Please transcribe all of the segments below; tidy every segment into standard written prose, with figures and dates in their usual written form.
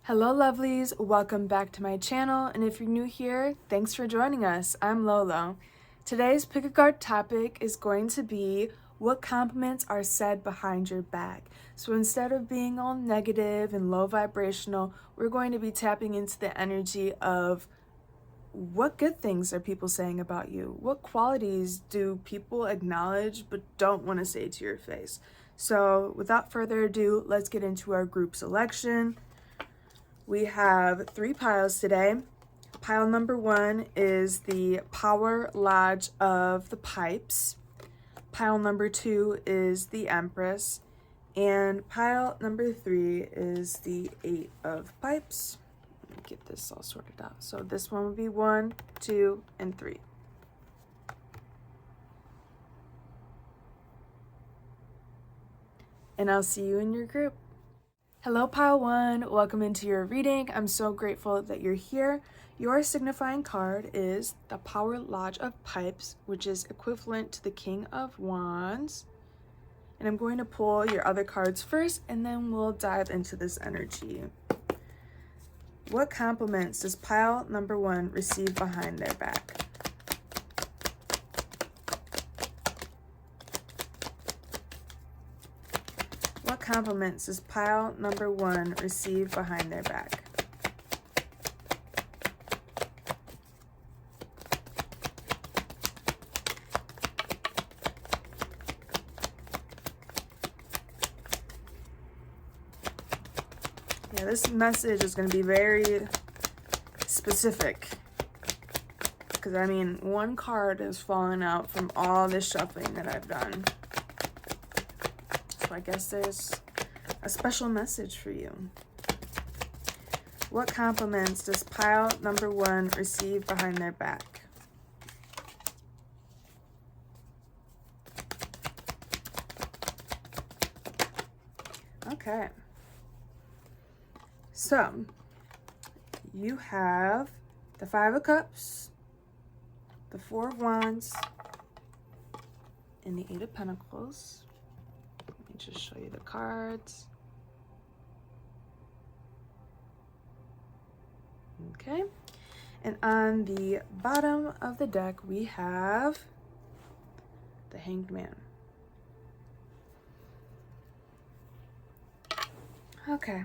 Hello lovelies, welcome back to my channel, and if you're new here, thanks for joining us. I'm Lolo. Today's pick a card topic is going to be what compliments are said behind your back. So instead of being all negative and low vibrational, we're going to be tapping into the energy of what good things are people saying about you? What qualities do people acknowledge but don't want to say to your face? So without further ado, let's get into our group selection. We have 3 piles today. Pile number 1 is the Power Lodge of the Pipes. Pile number 2 is the Empress. And pile number 3 is the 8 of Pipes. Let me get this all sorted out. So this one would be 1, 2, and 3. And I'll see you in your group. Hello pile 1, welcome into your reading. I'm so grateful that you're here. Your signifying card is the Power Lodge of Pipes, which is equivalent to the King of Wands. And I'm going to pull your other cards first, and then we'll dive into this energy. What compliments does pile number 1 receive behind their back? What compliments does pile number 1 receive behind their back? Yeah, this message is going to be very specific. Because, I mean, one card has fallen out from all this shuffling that I've done. So I guess there's a special message for you. What compliments does pile number 1 receive behind their back? Okay. So, you have the 5 of Cups, the 4 of Wands, and the 8 of Pentacles. Let me just show you the cards. Okay. And on the bottom of the deck, we have the Hanged Man. Okay.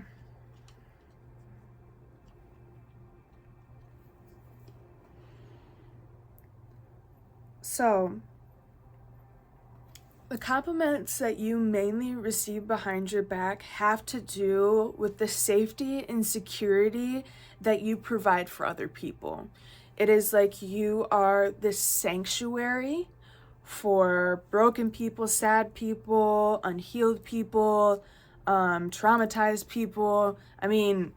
So, the compliments that you mainly receive behind your back have to do with the safety and security that you provide for other people. It is like you are this sanctuary for broken people, sad people, unhealed people, traumatized people. I mean,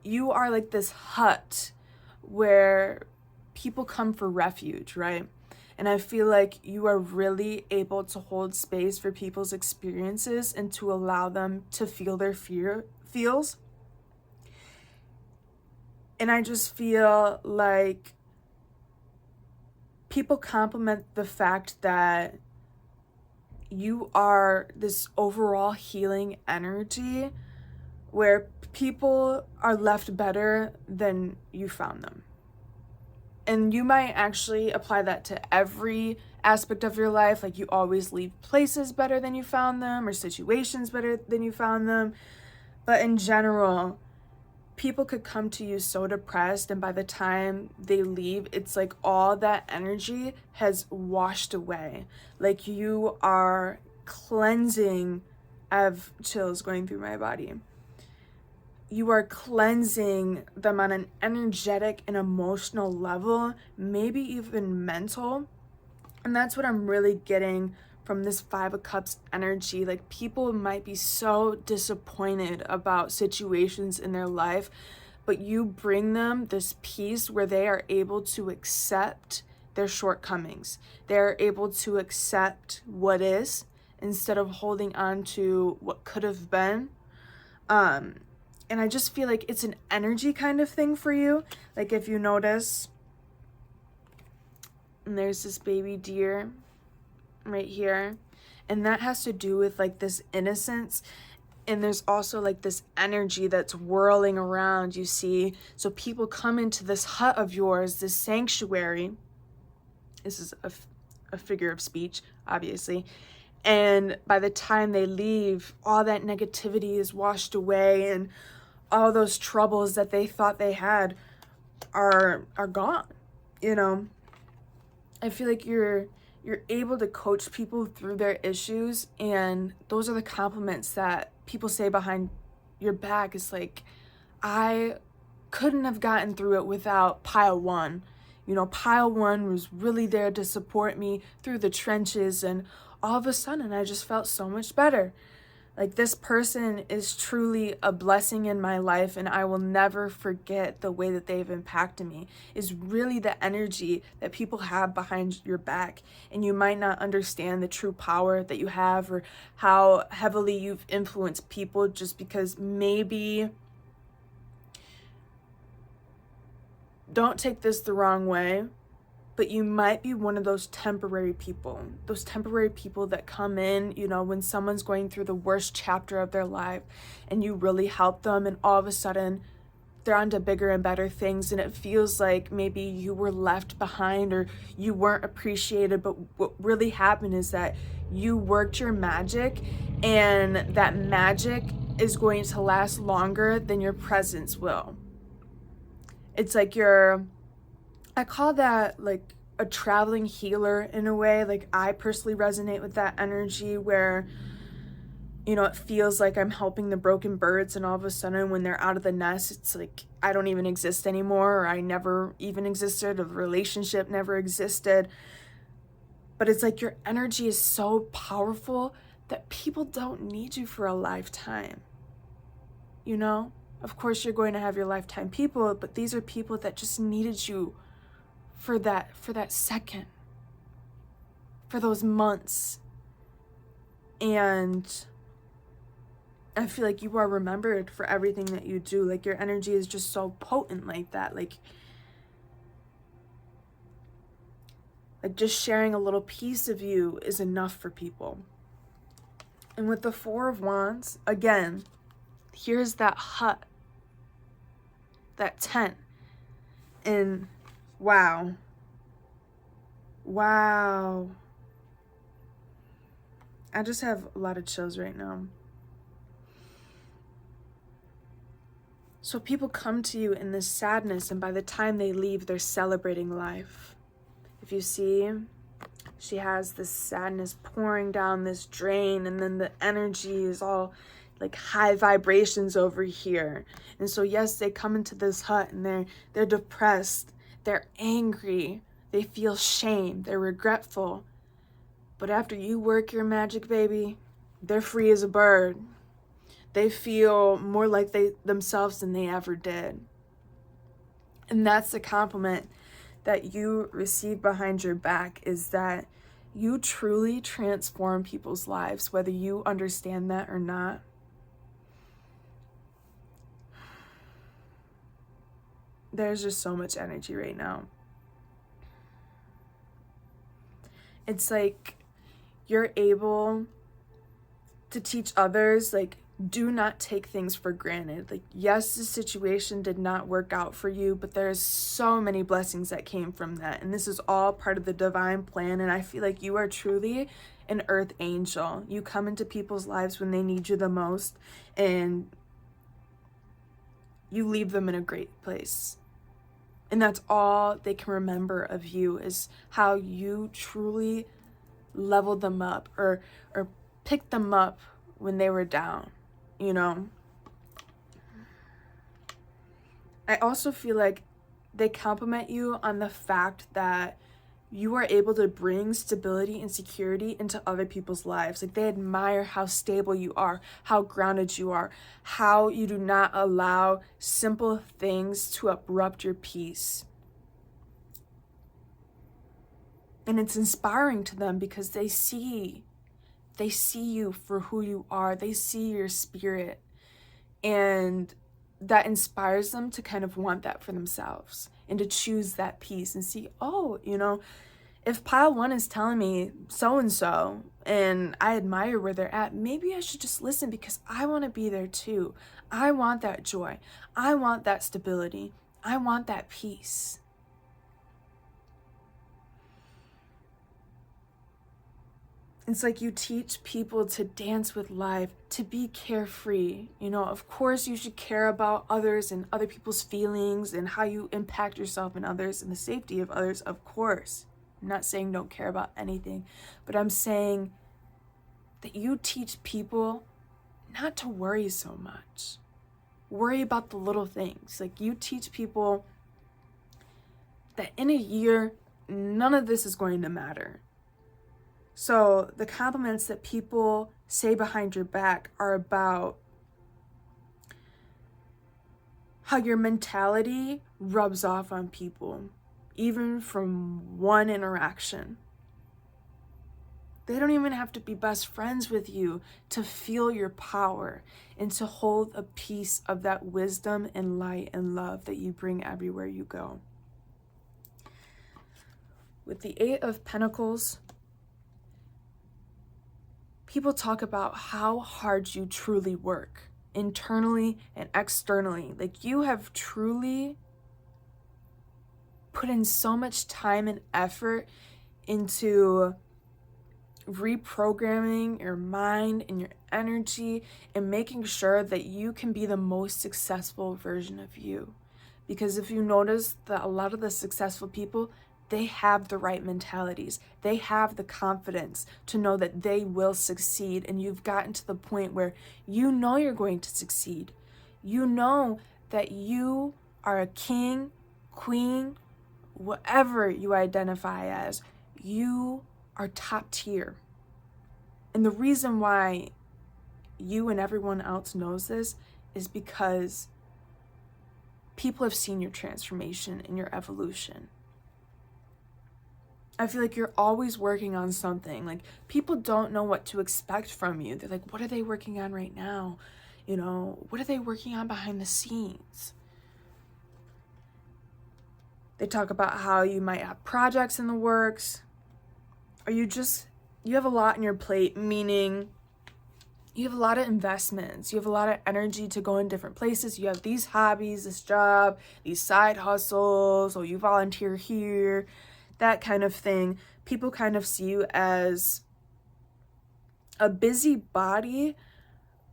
you are like this hut where people come for refuge, right? And I feel like you are really able to hold space for people's experiences and to allow them to feel their feels. And I just feel like people compliment the fact that you are this overall healing energy where people are left better than you found them. And you might actually apply that to every aspect of your life. Like you always leave places better than you found them or situations better than you found them. But in general, people could come to you so depressed, and by the time they leave, it's like all that energy has washed away. Like you are cleansing. I have chills going through my body. You are cleansing them on an energetic and emotional level, maybe even mental. And that's what I'm really getting from this 5 of Cups energy. Like people might be so disappointed about situations in their life, but you bring them this peace where they are able to accept their shortcomings. They're able to accept what is instead of holding on to what could have been. And I just feel like it's an energy kind of thing for you. Like if you notice, and there's this baby deer right here, and that has to do with like this innocence And there's also like this energy that's whirling around, you see. So people come into this hut of yours, this sanctuary. This is a figure of speech, obviously. And by the time they leave, all that negativity is washed away, and all those troubles that they thought they had are gone. You know, I feel like you're able to coach people through their issues, and those are the compliments that people say behind your back. Is like, I couldn't have gotten through it without pile one. You know, pile one was really there to support me through the trenches, and all of a sudden I just felt so much better. Like, this person is truly a blessing in my life, and I will never forget the way that they've impacted me. Is really the energy that people have behind your back. And you might not understand the true power that you have, or how heavily you've influenced people, just because maybe, don't take this the wrong way, but you might be one of those temporary people that come in, you know, when someone's going through the worst chapter of their life, and you really help them, and all of a sudden they're onto bigger and better things, and it feels like maybe you were left behind or you weren't appreciated. But what really happened is that you worked your magic, and that magic is going to last longer than your presence will. It's like I call that like a traveling healer in a way. Like, I personally resonate with that energy where, you know, it feels like I'm helping the broken birds, and all of a sudden when they're out of the nest, it's like I don't even exist anymore, or I never even existed, a relationship never existed. But it's like your energy is so powerful that people don't need you for a lifetime. You know? Of course you're going to have your lifetime people, but these are people that just needed you for that second, for those months. And I feel like you are remembered for everything that you do. Like, your energy is just so potent like that. Like just sharing a little piece of you is enough for people. And with the Four of Wands, again, here's that hut, that tent. And wow. I just have a lot of chills right now. So people come to you in this sadness, and by the time they leave, they're celebrating life. If you see, she has this sadness pouring down this drain, and then the energy is all like high vibrations over here. And so yes, they come into this hut, and they're depressed, they're angry, they feel shame, they're regretful. But after you work your magic, baby, they're free as a bird. They feel more like themselves than they ever did. And that's the compliment that you receive behind your back, is that you truly transform people's lives, whether you understand that or not. There's just so much energy right now. It's like you're able to teach others, like, do not take things for granted. Like, yes, the situation did not work out for you, but there's so many blessings that came from that. And this is all part of the divine plan. And I feel like you are truly an earth angel. You come into people's lives when they need you the most, and you leave them in a great place. And that's all they can remember of you, is how you truly leveled them up, or picked them up when they were down, you know? I also feel like they compliment you on the fact that you are able to bring stability and security into other people's lives. Like, they admire how stable you are, how grounded you are, how you do not allow simple things to abrupt your peace. And it's inspiring to them, because they see you for who you are. They see your spirit, and that inspires them to kind of want that for themselves, and to choose that peace and see, oh, you know, if pile one is telling me so-and-so, and I admire where they're at, maybe I should just listen because I want to be there too. I want that joy. I want that stability. I want that peace. It's like you teach people to dance with life, to be carefree. You know, of course you should care about others and other people's feelings and how you impact yourself and others and the safety of others, of course. I'm not saying don't care about anything, but I'm saying that you teach people not to worry so much. Worry about the little things. Like you teach people that in a year, none of this is going to matter. So the compliments that people say behind your back are about how your mentality rubs off on people, even from one interaction. They don't even have to be best friends with you to feel your power and to hold a piece of that wisdom and light and love that you bring everywhere you go. With the 8 of Pentacles, people talk about how hard you truly work, internally and externally. Like you have truly put in so much time and effort into reprogramming your mind and your energy and making sure that you can be the most successful version of you. Because if you notice that a lot of the successful people, they have the right mentalities. They have the confidence to know that they will succeed. And you've gotten to the point where you know you're going to succeed. You know that you are a king, queen, whatever you identify as. You are top tier. And the reason why you and everyone else knows this is because people have seen your transformation and your evolution. I feel like you're always working on something. Like people don't know what to expect from you. They're like, what are they working on right now? You know, what are they working on behind the scenes? They talk about how you might have projects in the works, or you have a lot on your plate, meaning you have a lot of investments. You have a lot of energy to go in different places. You have these hobbies, this job, these side hustles, or you volunteer here, that kind of thing. People kind of see you as a busybody,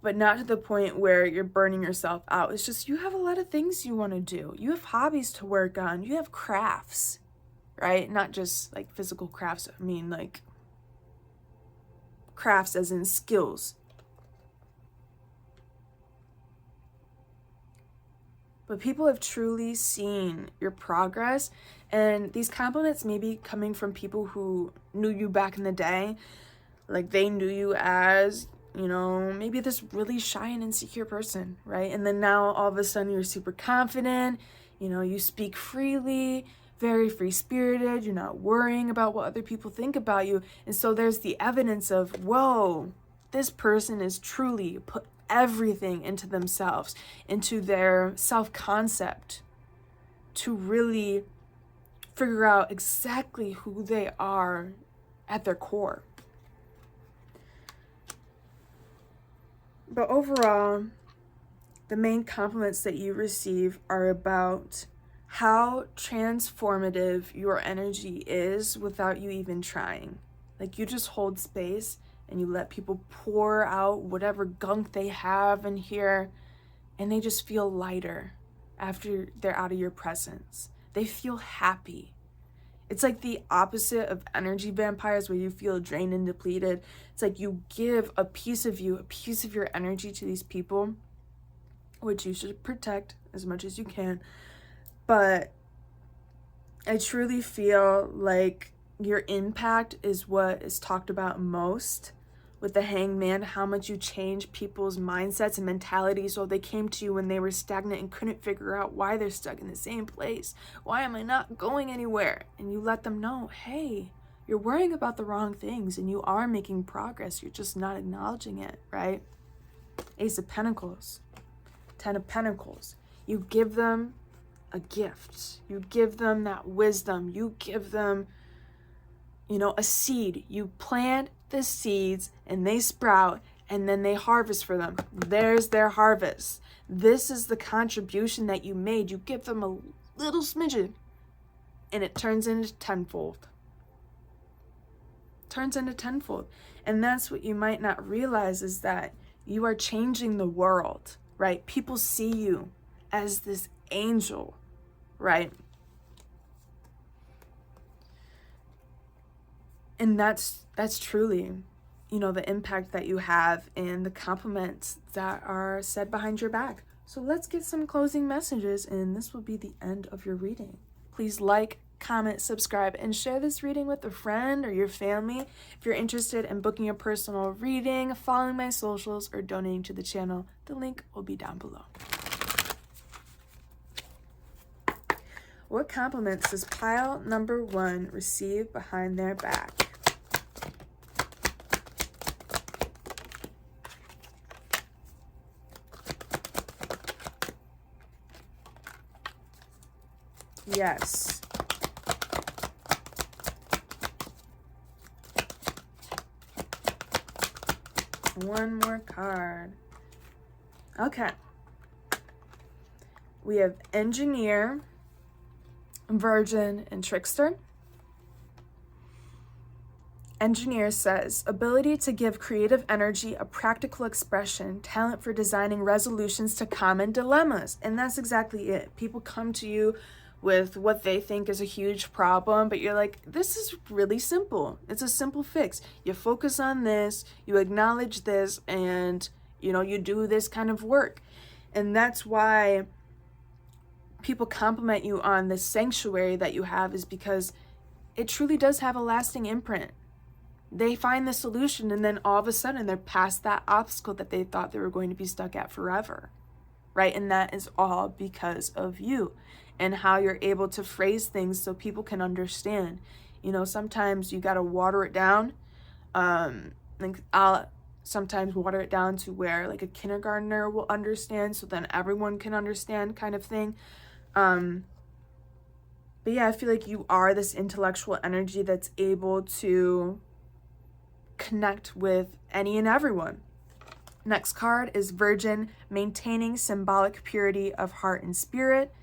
but not to the point where you're burning yourself out. It's just you have a lot of things you want to do. You have hobbies to work on. You have crafts, right? Not just like physical crafts. I mean like crafts as in skills. But people have truly seen your progress, and these compliments may be coming from people who knew you back in the day. Like they knew you as, you know, maybe this really shy and insecure person, right? And then now all of a sudden you're super confident, you know, you speak freely, very free-spirited, you're not worrying about what other people think about you. And so there's the evidence of, whoa, this person is truly put everything into themselves, into their self-concept, to really figure out exactly who they are at their core. But overall, the main compliments that you receive are about how transformative your energy is without you even trying. Like you just hold space and you let people pour out whatever gunk they have in here, and they just feel lighter after they're out of your presence. They feel happy. It's like the opposite of energy vampires where you feel drained and depleted. It's like you give a piece of you, a piece of your energy to these people, which you should protect as much as you can. But I truly feel like your impact is what is talked about most with the Hanged Man, how much you change people's mindsets and mentalities so they came to you when they were stagnant and couldn't figure out why they're stuck in the same place. Why am I not going anywhere? And you let them know, hey, you're worrying about the wrong things and you are making progress. You're just not acknowledging it, right? Ace of Pentacles, 10 of Pentacles. You give them a gift. You give them that wisdom. You give them a seed. You plant the seeds and they sprout and then they harvest for them. There's their harvest. This is the contribution that you made. You give them a little smidgen and it turns into tenfold. Turns into tenfold. And that's what you might not realize, is that you are changing the world, right? People see you as this angel, right? And that's truly, the impact that you have and the compliments that are said behind your back. So let's get some closing messages, and this will be the end of your reading. Please like, comment, subscribe, and share this reading with a friend or your family. If you're interested in booking a personal reading, following my socials, or donating to the channel, the link will be down below. What compliments does pile number 1 receive behind their back? Yes. One more card. Okay. We have Engineer, Virgin, and Trickster. Engineer says, ability to give creative energy a practical expression, talent for designing resolutions to common dilemmas. And that's exactly it. People come to you with what they think is a huge problem, but you're like, this is really simple. It's a simple fix. You focus on this, you acknowledge this, and you do this kind of work. And that's why people compliment you on this sanctuary that you have, is because it truly does have a lasting imprint. They find the solution, and then all of a sudden they're past that obstacle that they thought they were going to be stuck at forever, right? And that is all because of you and how you're able to phrase things so people can understand. Sometimes you got to water it down. Like I'll sometimes water it down to where like a kindergartner will understand, so then everyone can understand, kind of thing. But yeah, I feel like you are this intellectual energy that's able to connect with any and everyone. Next card is Virgin, maintaining symbolic purity of heart and spirit.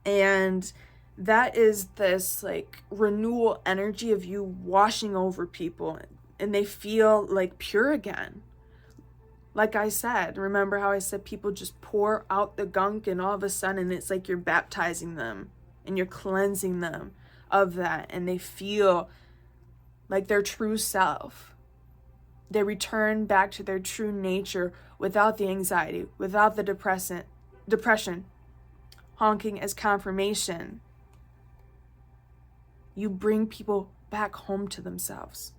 And that is this like renewal energy of you washing over people and they feel like pure again. Like I said, remember how I said people just pour out the gunk, and all of a sudden it's like you're baptizing them and you're cleansing them of that, and they feel like their true self. They return back to their true nature without the anxiety, without the depression, honking as confirmation. You bring people back home to themselves.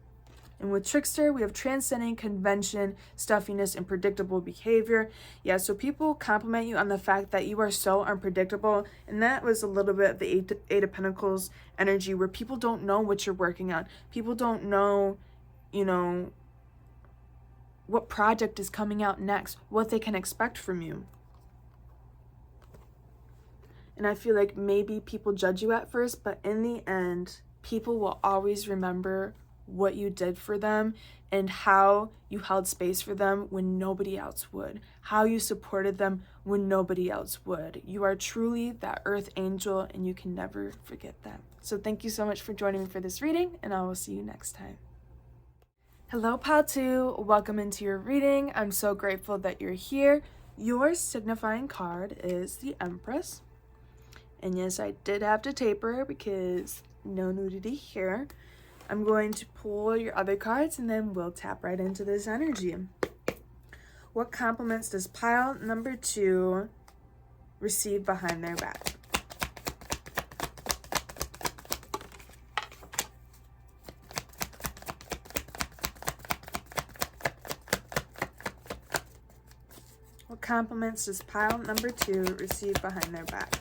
And with Trickster, we have transcending convention, stuffiness, and predictable behavior. Yeah, so people compliment you on the fact that you are so unpredictable. And that was a little bit of the Eight of Pentacles energy, where people don't know what you're working on. People don't know, what project is coming out next, what they can expect from you. And I feel like maybe people judge you at first, but in the end, people will always remember what you did for them and how you held space for them when nobody else would, how you supported them when nobody else would. You are truly that earth angel, and you can never forget that. So thank you so much for joining me for this reading, and I will see you next time. Hello, Pile 2. Welcome into your reading. I'm so grateful that you're here. Your signifying card is the Empress. And yes, I did have to taper because no nudity here. I'm going to pull your other cards and then we'll tap right into this energy. What compliments does pile number 2 receive behind their back? What compliments does pile number 2 receive behind their back?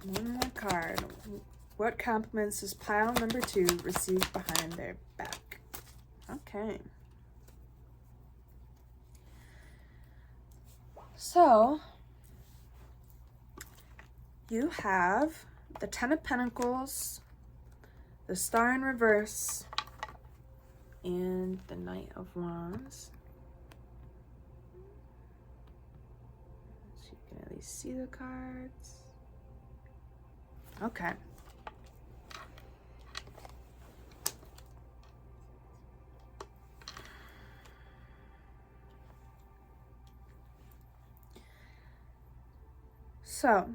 One more card. What compliments does pile number 2 receive behind their back? Okay. So, you have the 10 of Pentacles, the Star in reverse, and the Knight of Wands. So you can at least see the cards. Okay. So,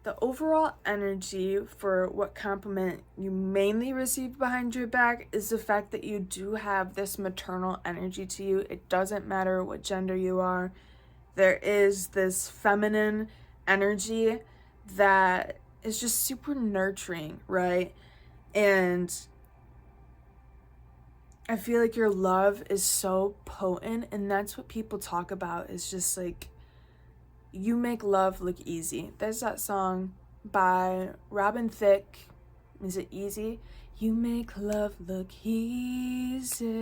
the overall energy for what compliment you mainly receive behind your back is the fact that you do have this maternal energy to you. It doesn't matter what gender you are. There is this feminine energy that is just super nurturing, right? And I feel like your love is so potent, and that's what people talk about, is just like, you make love look easy. There's that song by Robin Thicke. Is it Easy? You make love look easy.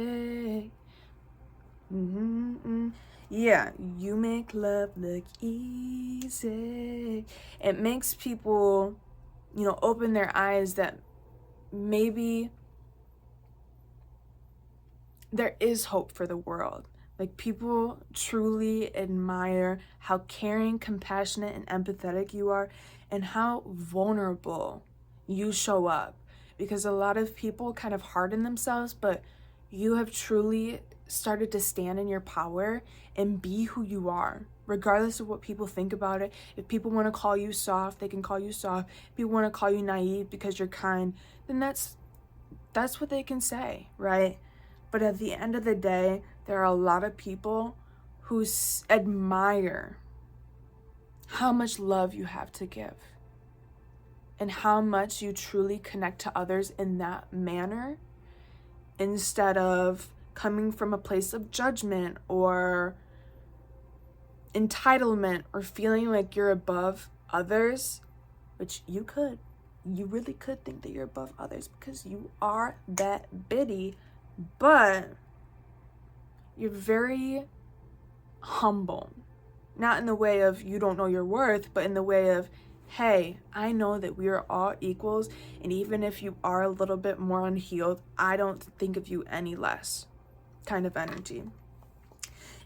Yeah, you make love look easy. It makes people, open their eyes that maybe there is hope for the world. Like, people truly admire how caring, compassionate, and empathetic you are, and how vulnerable you show up. Because a lot of people kind of harden themselves, but you have truly started to stand in your power and be who you are, regardless of what people think about it. If people want to call you soft, they can call you soft. If people want to call you naive because you're kind, then that's what they can say, right? But at the end of the day, there are a lot of people who admire how much love you have to give and how much you truly connect to others in that manner, instead of coming from a place of judgment or entitlement or feeling like you're above others, which you really could think that you're above others because you are that bitty, but you're very humble. Not in the way of you don't know your worth, but in the way of, hey, I know that we are all equals, and even if you are a little bit more unhealed, I don't think of you any less kind of energy.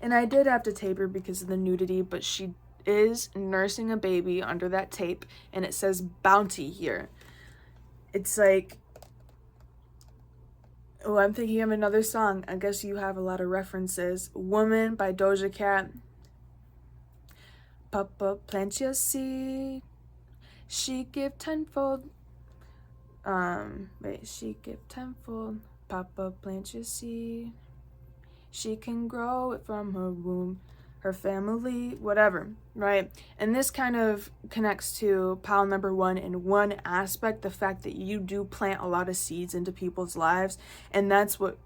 And I did have to tape her because of the nudity, but she is nursing a baby under that tape, and it says bounty here. It's like, oh, I'm thinking of another song. I guess you have a lot of references. Woman by Doja Cat. Papa, plant your seed. She give tenfold. She give tenfold. Papa, plant your seed. She can grow it from her womb, her family, whatever, right? And this kind of connects to pile number 1 in one aspect, the fact that you do plant a lot of seeds into people's lives, and that's what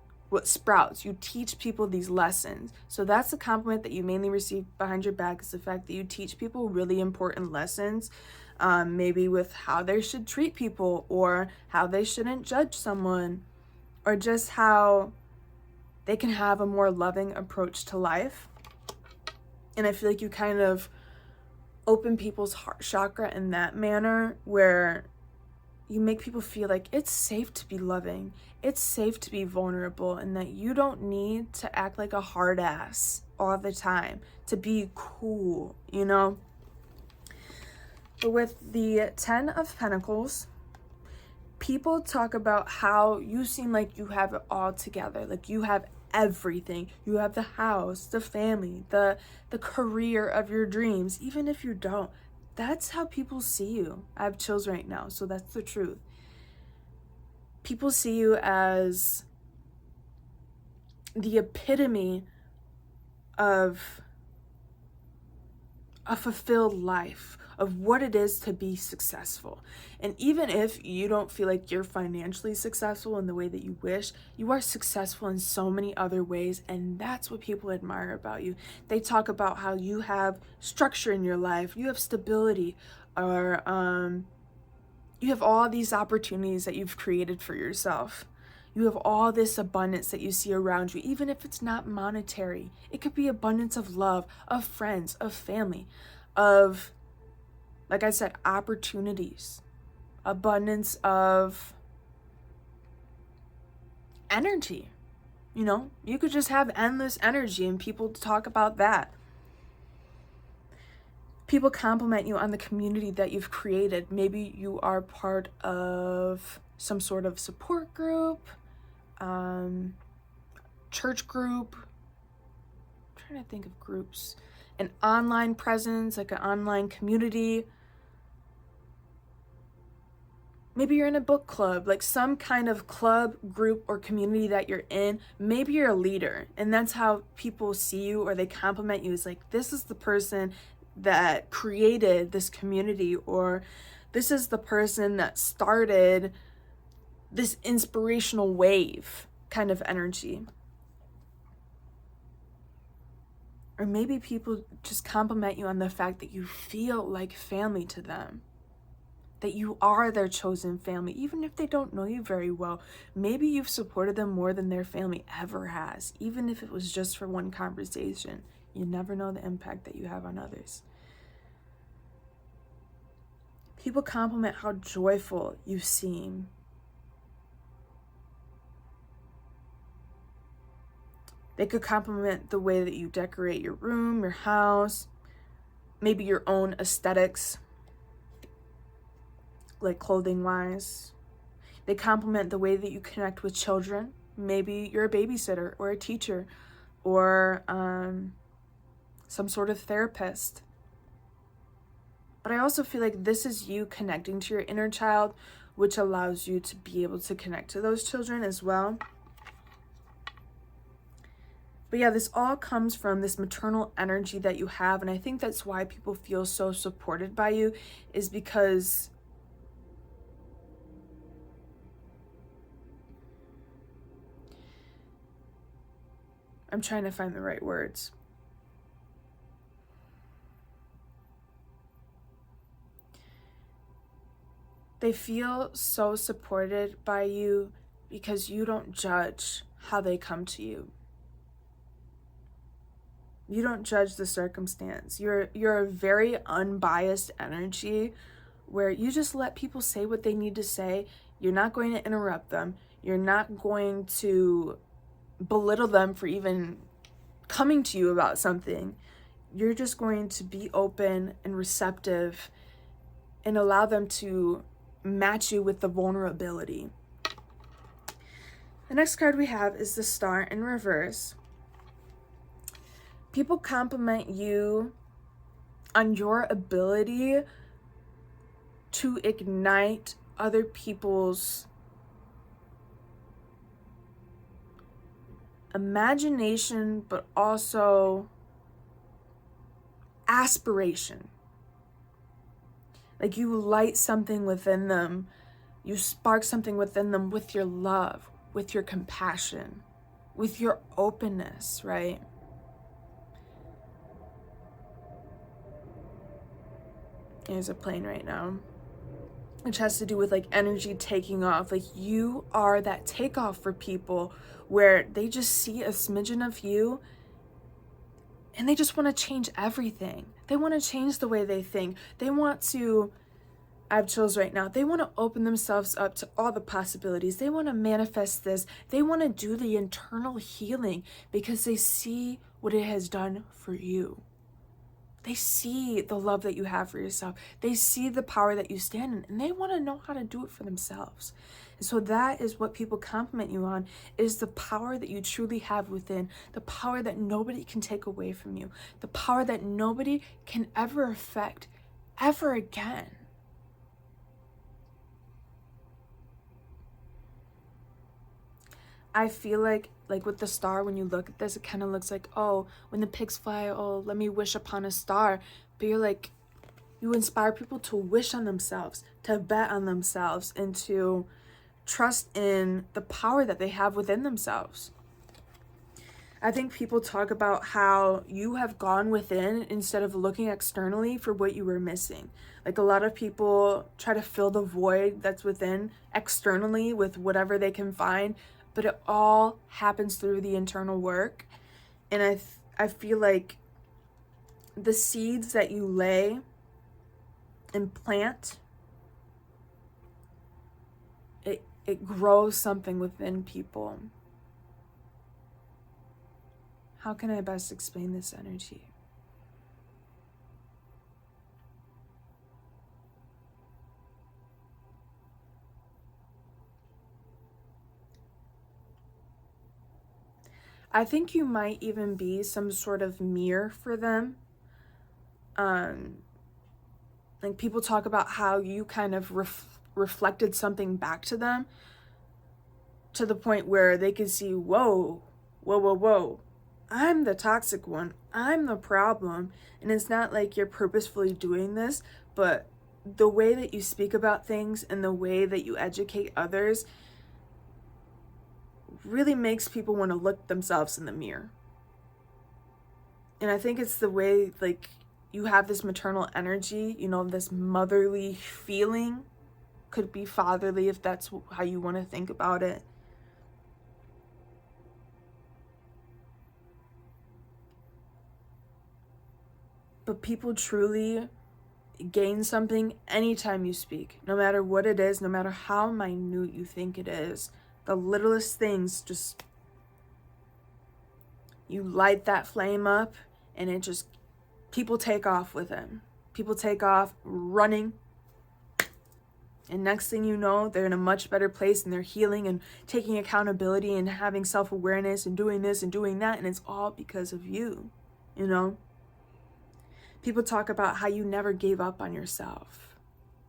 sprouts. You teach people these lessons. So that's the compliment that you mainly receive behind your back, is the fact that you teach people really important lessons, maybe with how they should treat people, or how they shouldn't judge someone, or just how they can have a more loving approach to life. And I feel like you kind of open people's heart chakra in that manner, where you make people feel like it's safe to be loving, it's safe to be vulnerable, and that you don't need to act like a hard ass all the time to be cool, But with the 10 of Pentacles, people talk about how you seem like you have it all together, like you have everything. You have the house, the family, the career of your dreams, even if you don't. That's how people see you. I have chills right now, so that's the truth. People see you as the epitome of a fulfilled life, of what it is to be successful. And even if you don't feel like you're financially successful in the way that you wish, you are successful in so many other ways, and that's what people admire about you. They talk about how you have structure in your life, you have stability, or You have all these opportunities that you've created for yourself. You have all this abundance that you see around you, even if it's not monetary. It could be abundance of love, of friends, of family, of, like I said, opportunities, abundance of energy. You know, you could just have endless energy and people talk about that. People compliment you on the community that you've created. Maybe you are part of some sort of support group, church group. I'm trying to think of groups. An online presence, like an online community. Maybe you're in a book club, like some kind of club, group, or community that you're in. Maybe you're a leader, and that's how people see you or they compliment you. It's like, this is the person that created this community, or this is the person that started this inspirational wave kind of energy. Or maybe people just compliment you on the fact that you feel like family to them, that you are their chosen family, even if they don't know you very well. Maybe you've supported them more than their family ever has, even if it was just for one conversation. You never know the impact that you have on others. People compliment how joyful you seem. They could compliment the way that you decorate your room, your house, maybe your own aesthetics, like clothing-wise. They compliment the way that you connect with children. Maybe you're a babysitter or a teacher or some sort of therapist. But I also feel like this is you connecting to your inner child, which allows you to be able to connect to those children as well. But yeah, this all comes from this maternal energy that you have. And I think that's why people feel so supported by you, is because I'm trying to find the right words. They feel so supported by you because you don't judge how they come to you. You don't judge the circumstance. You're a very unbiased energy where you just let people say what they need to say. You're not going to interrupt them. You're not going to belittle them for even coming to you about something. You're just going to be open and receptive and allow them to match you with the vulnerability. The next card we have is the Star in reverse. People compliment you on your ability to ignite other people's imagination, but also aspiration. Like you light something within them, you spark something within them with your love, with your compassion, with your openness, right? There's a plane right now, which has to do with like energy taking off. Like you are that takeoff for people where they just see a smidgen of you and they just want to change everything. They want to change the way they think. They want to, I have chills right now. They want to open themselves up to all the possibilities. They want to manifest this. They want to do the internal healing because they see what it has done for you. They see the love that you have for yourself. They see the power that you stand in, and they want to know how to do it for themselves. And so that is what people compliment you on, is the power that you truly have within, the power that nobody can take away from you, the power that nobody can ever affect ever again. I feel like with the star, when you look at this, it kind of looks like, oh, when the pigs fly, oh, let me wish upon a star. But you're like, you inspire people to wish on themselves, to bet on themselves, and to trust in the power that they have within themselves. I think people talk about how you have gone within instead of looking externally for what you were missing. Like a lot of people try to fill the void that's within externally with whatever they can find, but it all happens through the internal work. And I feel like the seeds that you lay and plant, it grows something within people. How can I best explain this energy? I think you might even be some sort of mirror for them. Like people talk about how you kind of reflected something back to them to the point where they can see, whoa, whoa, whoa, whoa. I'm the toxic one. I'm the problem. And it's not like you're purposefully doing this, but the way that you speak about things and the way that you educate others really makes people want to look themselves in the mirror. And I think it's the way, like, you have this maternal energy, you know, this motherly feeling. Could be fatherly if that's how you want to think about it. But people truly gain something anytime you speak, no matter what it is, no matter how minute you think it is. The littlest things, just, you light that flame up and it just, people take off with it. People take off running. And next thing you know, they're in a much better place and they're healing and taking accountability and having self-awareness and doing this and doing that. And it's all because of you, you know? People talk about how you never gave up on yourself,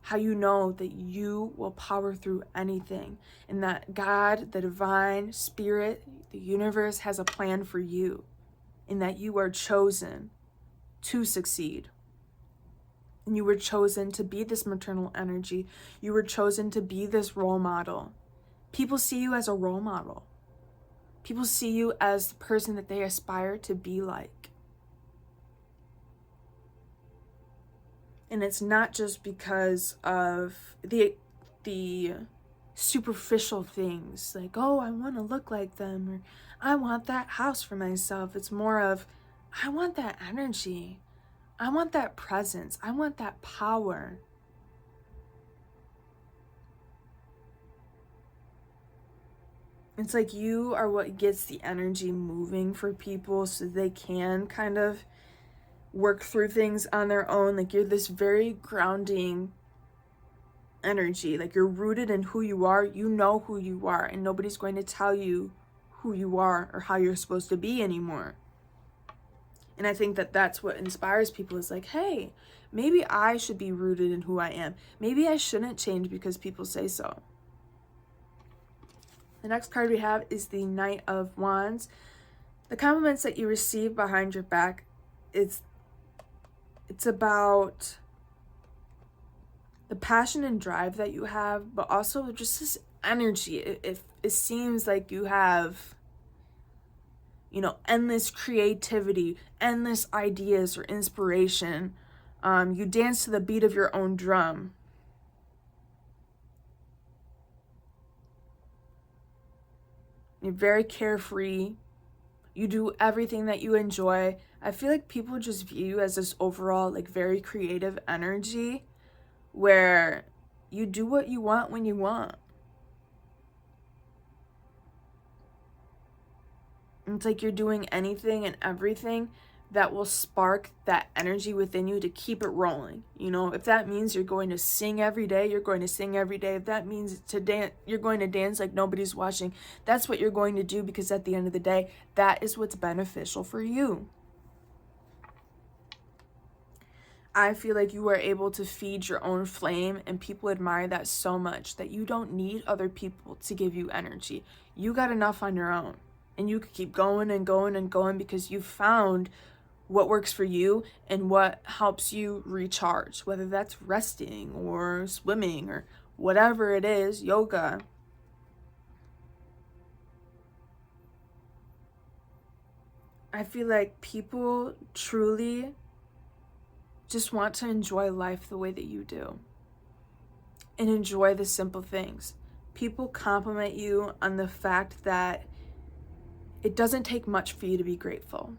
how you know that you will power through anything, and that God, the divine spirit, the universe has a plan for you, and that you are chosen to succeed. And you were chosen to be this maternal energy. You were chosen to be this role model. People see you as a role model. People see you as the person that they aspire to be like. And it's not just because of the superficial things, like, oh, I want to look like them, or I want that house for myself. It's more of, I want that energy. I want that presence. I want that power. It's like you are what gets the energy moving for people so they can kind of work through things on their own. Like you're this very grounding energy. Like you're rooted in who you are. You know who you are, and nobody's going to tell you who you are or how you're supposed to be anymore. And I think that that's what inspires people, is like, hey, maybe I should be rooted in who I am. Maybe I shouldn't change because people say so. The next card we have is the Knight of Wands. The compliments that you receive behind your back, it's about the passion and drive that you have, but also just this energy. It seems like you have, you know, endless creativity, endless ideas or inspiration. You dance to the beat of your own drum. You're very carefree. You do everything that you enjoy. I feel like people just view you as this overall, like, very creative energy where you do what you want when you want. It's like you're doing anything and everything that will spark that energy within you to keep it rolling. You know, if that means you're going to sing every day, you're going to sing every day. If that means to dance, you're going to dance like nobody's watching. That's what you're going to do, because at the end of the day, that is what's beneficial for you. I feel like you are able to feed your own flame, and people admire that so much that you don't need other people to give you energy. You got enough on your own, and you can keep going and going and going because you found what works for you and what helps you recharge, whether that's resting or swimming or whatever it is, yoga. I feel like people truly just want to enjoy life the way that you do and enjoy the simple things. People compliment you on the fact that it doesn't take much for you to be grateful.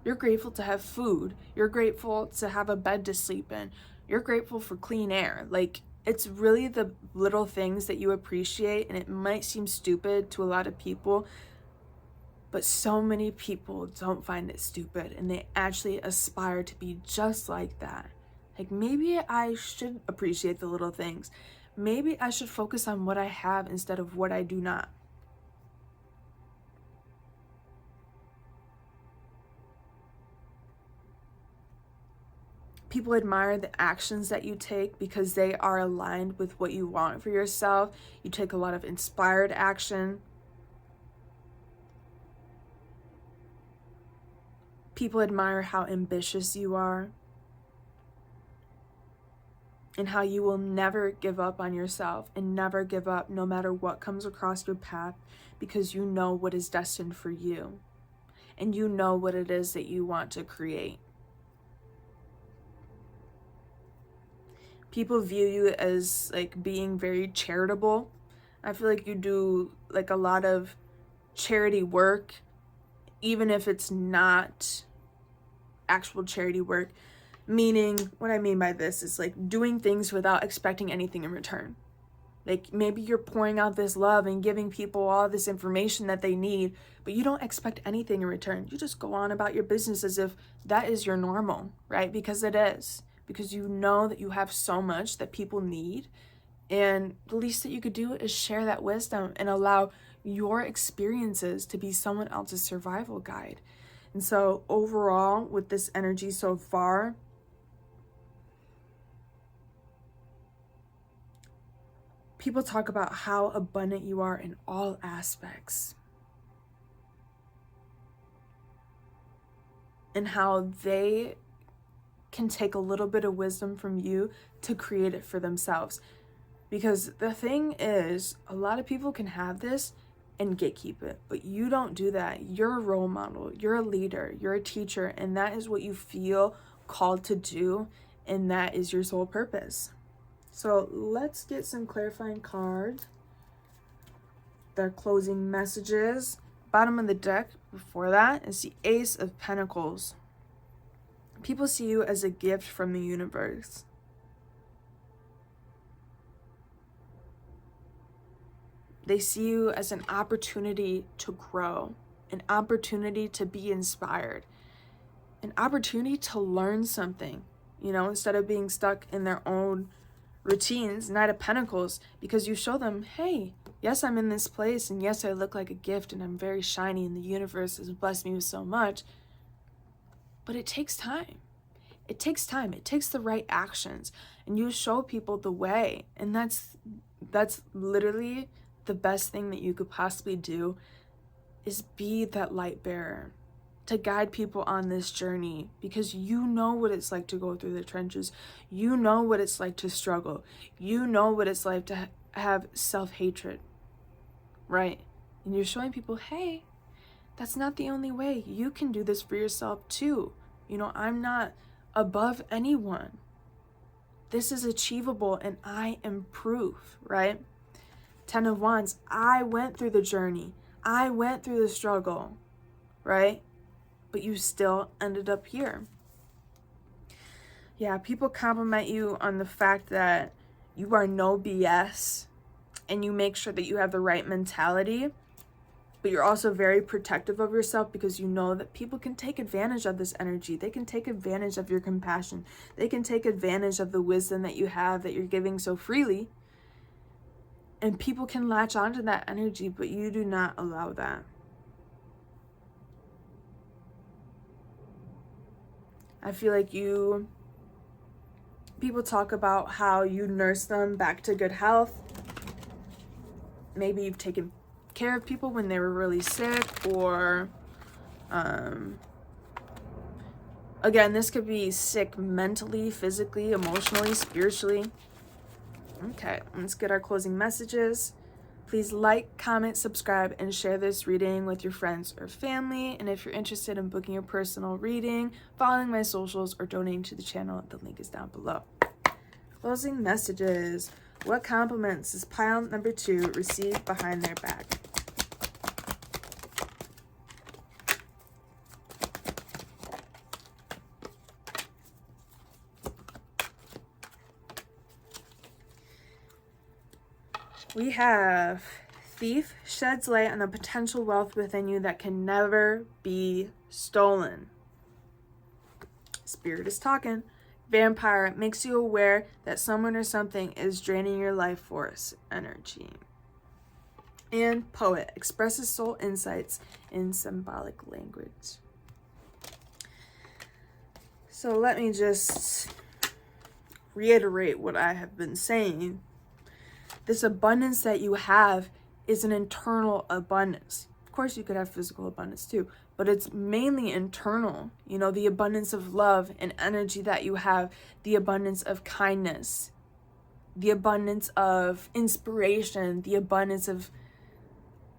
You're grateful to have food. You're grateful to have a bed to sleep in. You're grateful for clean air. Like, it's really the little things that you appreciate, and it might seem stupid to a lot of people, but so many people don't find it stupid, and they actually aspire to be just like that. Like, maybe I should appreciate the little things. Maybe I should focus on what I have instead of what I do not. People admire the actions that you take because they are aligned with what you want for yourself. You take a lot of inspired action. People admire how ambitious you are and how you will never give up on yourself and never give up no matter what comes across your path, because you know what is destined for you and you know what it is that you want to create. People view you as like being very charitable. I feel like you do like a lot of charity work, even if it's not actual charity work. Meaning, what I mean by this is like doing things without expecting anything in return. Like, maybe you're pouring out this love and giving people all this information that they need, but you don't expect anything in return. You just go on about your business as if that is your normal, right? Because it is. Because you know that you have so much that people need, and the least that you could do is share that wisdom and allow your experiences to be someone else's survival guide. And so overall, with this energy so far, people talk about how abundant you are in all aspects and how they can take a little bit of wisdom from you to create it for themselves. Because the thing is, a lot of people can have this and gatekeep it, but you don't do that. You're a role model, you're a leader, you're a teacher, and that is what you feel called to do, and that is your sole purpose. So let's get some clarifying cards. Their closing messages. Bottom of the deck before that is the Ace of Pentacles. People see you as a gift from the universe. They see you as an opportunity to grow, an opportunity to be inspired, an opportunity to learn something, you know, instead of being stuck in their own routines. Knight of Pentacles, because you show them, hey, yes, I'm in this place, and yes, I look like a gift, and I'm very shiny, and the universe has blessed me with so much. But it takes time. It takes time. It takes the right actions. And you show people the way. And that's literally the best thing that you could possibly do, is be that light bearer to guide people on this journey, because you know what it's like to go through the trenches. You know what it's like to struggle. You know what it's like to have self-hatred, right? And you're showing people, hey, that's not the only way. You can do this for yourself too. You know, I'm not above anyone. This is achievable, and I am proof, right? 10 of Wands, I went through the journey. I went through the struggle, right? But you still ended up here. Yeah, people compliment you on the fact that you are no BS, and you make sure that you have the right mentality, but you're also very protective of yourself, because you know that people can take advantage of this energy. They can take advantage of your compassion. They can take advantage of the wisdom that you have, that you're giving so freely. And people can latch onto that energy, but you do not allow that. I feel like people talk about how you nurse them back to good health. Maybe you've taken care of people when they were really sick, or again, this could be sick mentally, physically, emotionally, spiritually. Okay, let's get our closing messages. Please like, comment, subscribe, and share this reading with your friends or family. And if you're interested in booking a personal reading, following my socials, or donating to the channel, the link is down below. Closing messages. What compliments does pile number 2 receive behind their back? We have Thief sheds light on the potential wealth within you that can never be stolen. Spirit is talking. Vampire makes you aware that someone or something is draining your life force energy. And Poet expresses soul insights in symbolic language. So let me just reiterate what I have been saying. This abundance that you have is an internal abundance. Of course, you could have physical abundance too, but it's mainly internal. You know, the abundance of love and energy that you have, the abundance of kindness, the abundance of inspiration, the abundance of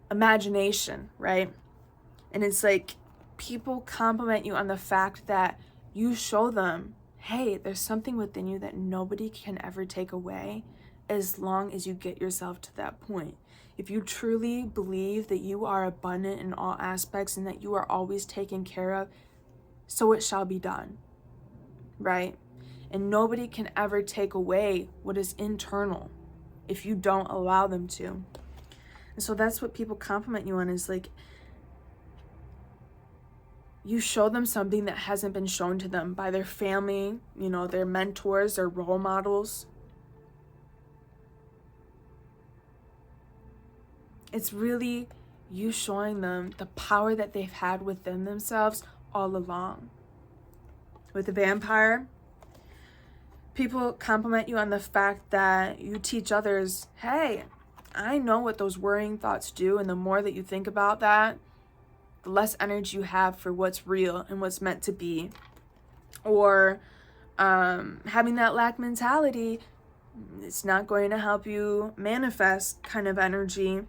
imagination, right? And it's like people compliment you on the fact that you show them, hey, there's something within you that nobody can ever take away, as long as you get yourself to that point. If you truly believe that you are abundant in all aspects and that you are always taken care of, so it shall be done, right? And nobody can ever take away what is internal if you don't allow them to. And so that's what people compliment you on, is like, you show them something that hasn't been shown to them by their family, you know, their mentors, their role models. It's really you showing them the power that they've had within themselves all along. With the Vampire, people compliment you on the fact that you teach others, hey, I know what those worrying thoughts do, and the more that you think about that, the less energy you have for what's real and what's meant to be. Or having that lack mentality, it's not going to help you manifest kind of energy.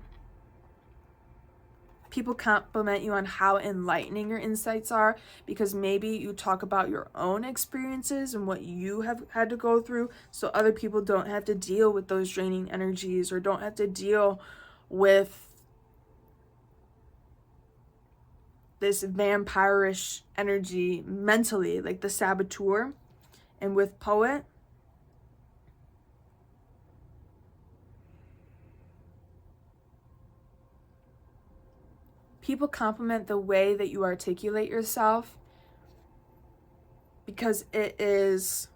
People compliment you on how enlightening your insights are, because maybe you talk about your own experiences and what you have had to go through, so other people don't have to deal with those draining energies, or don't have to deal with this vampirish energy mentally, like the saboteur. And with Poet, people compliment the way that you articulate yourself, because it is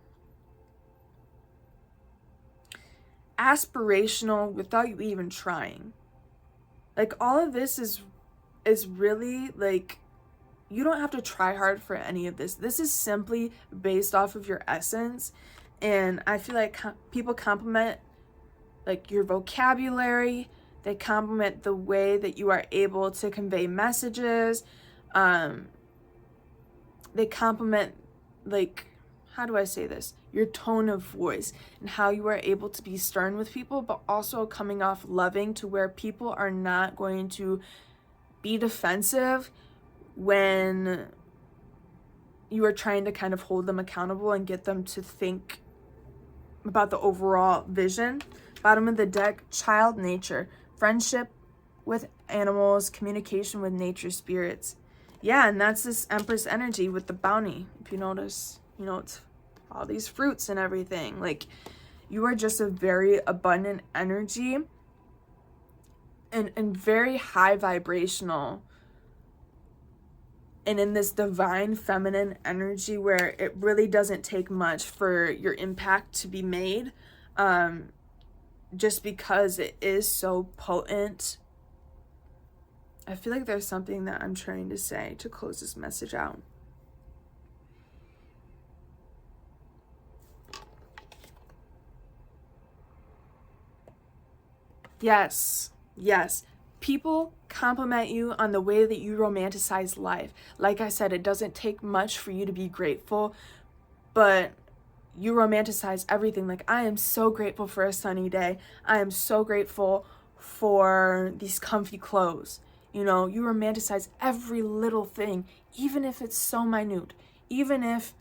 aspirational without you even trying. Like, all of this is really like, you don't have to try hard for any of this. This is simply based off of your essence. And I feel like people compliment like your vocabulary. They compliment the way that you are able to convey messages. They compliment, like, how do I say this? Your tone of voice and how you are able to be stern with people, but also coming off loving, to where people are not going to be defensive when you are trying to kind of hold them accountable and get them to think about the overall vision. Bottom of the deck, child nature. Friendship with animals, communication with nature spirits. Yeah, and that's this Empress energy with the bounty. If you notice, you know, it's all these fruits and everything. Like, you are just a very abundant energy and very high vibrational. And in this divine feminine energy where it really doesn't take much for your impact to be made. Just because it is so potent. I feel like there's something that I'm trying to say to close this message out. Yes. People compliment you on the way that you romanticize life. Like I said, it doesn't take much for you to be grateful, but you romanticize everything. Like, I am so grateful for a sunny day. I am so grateful for these comfy clothes. You know, you romanticize every little thing, even if it's so minute, even if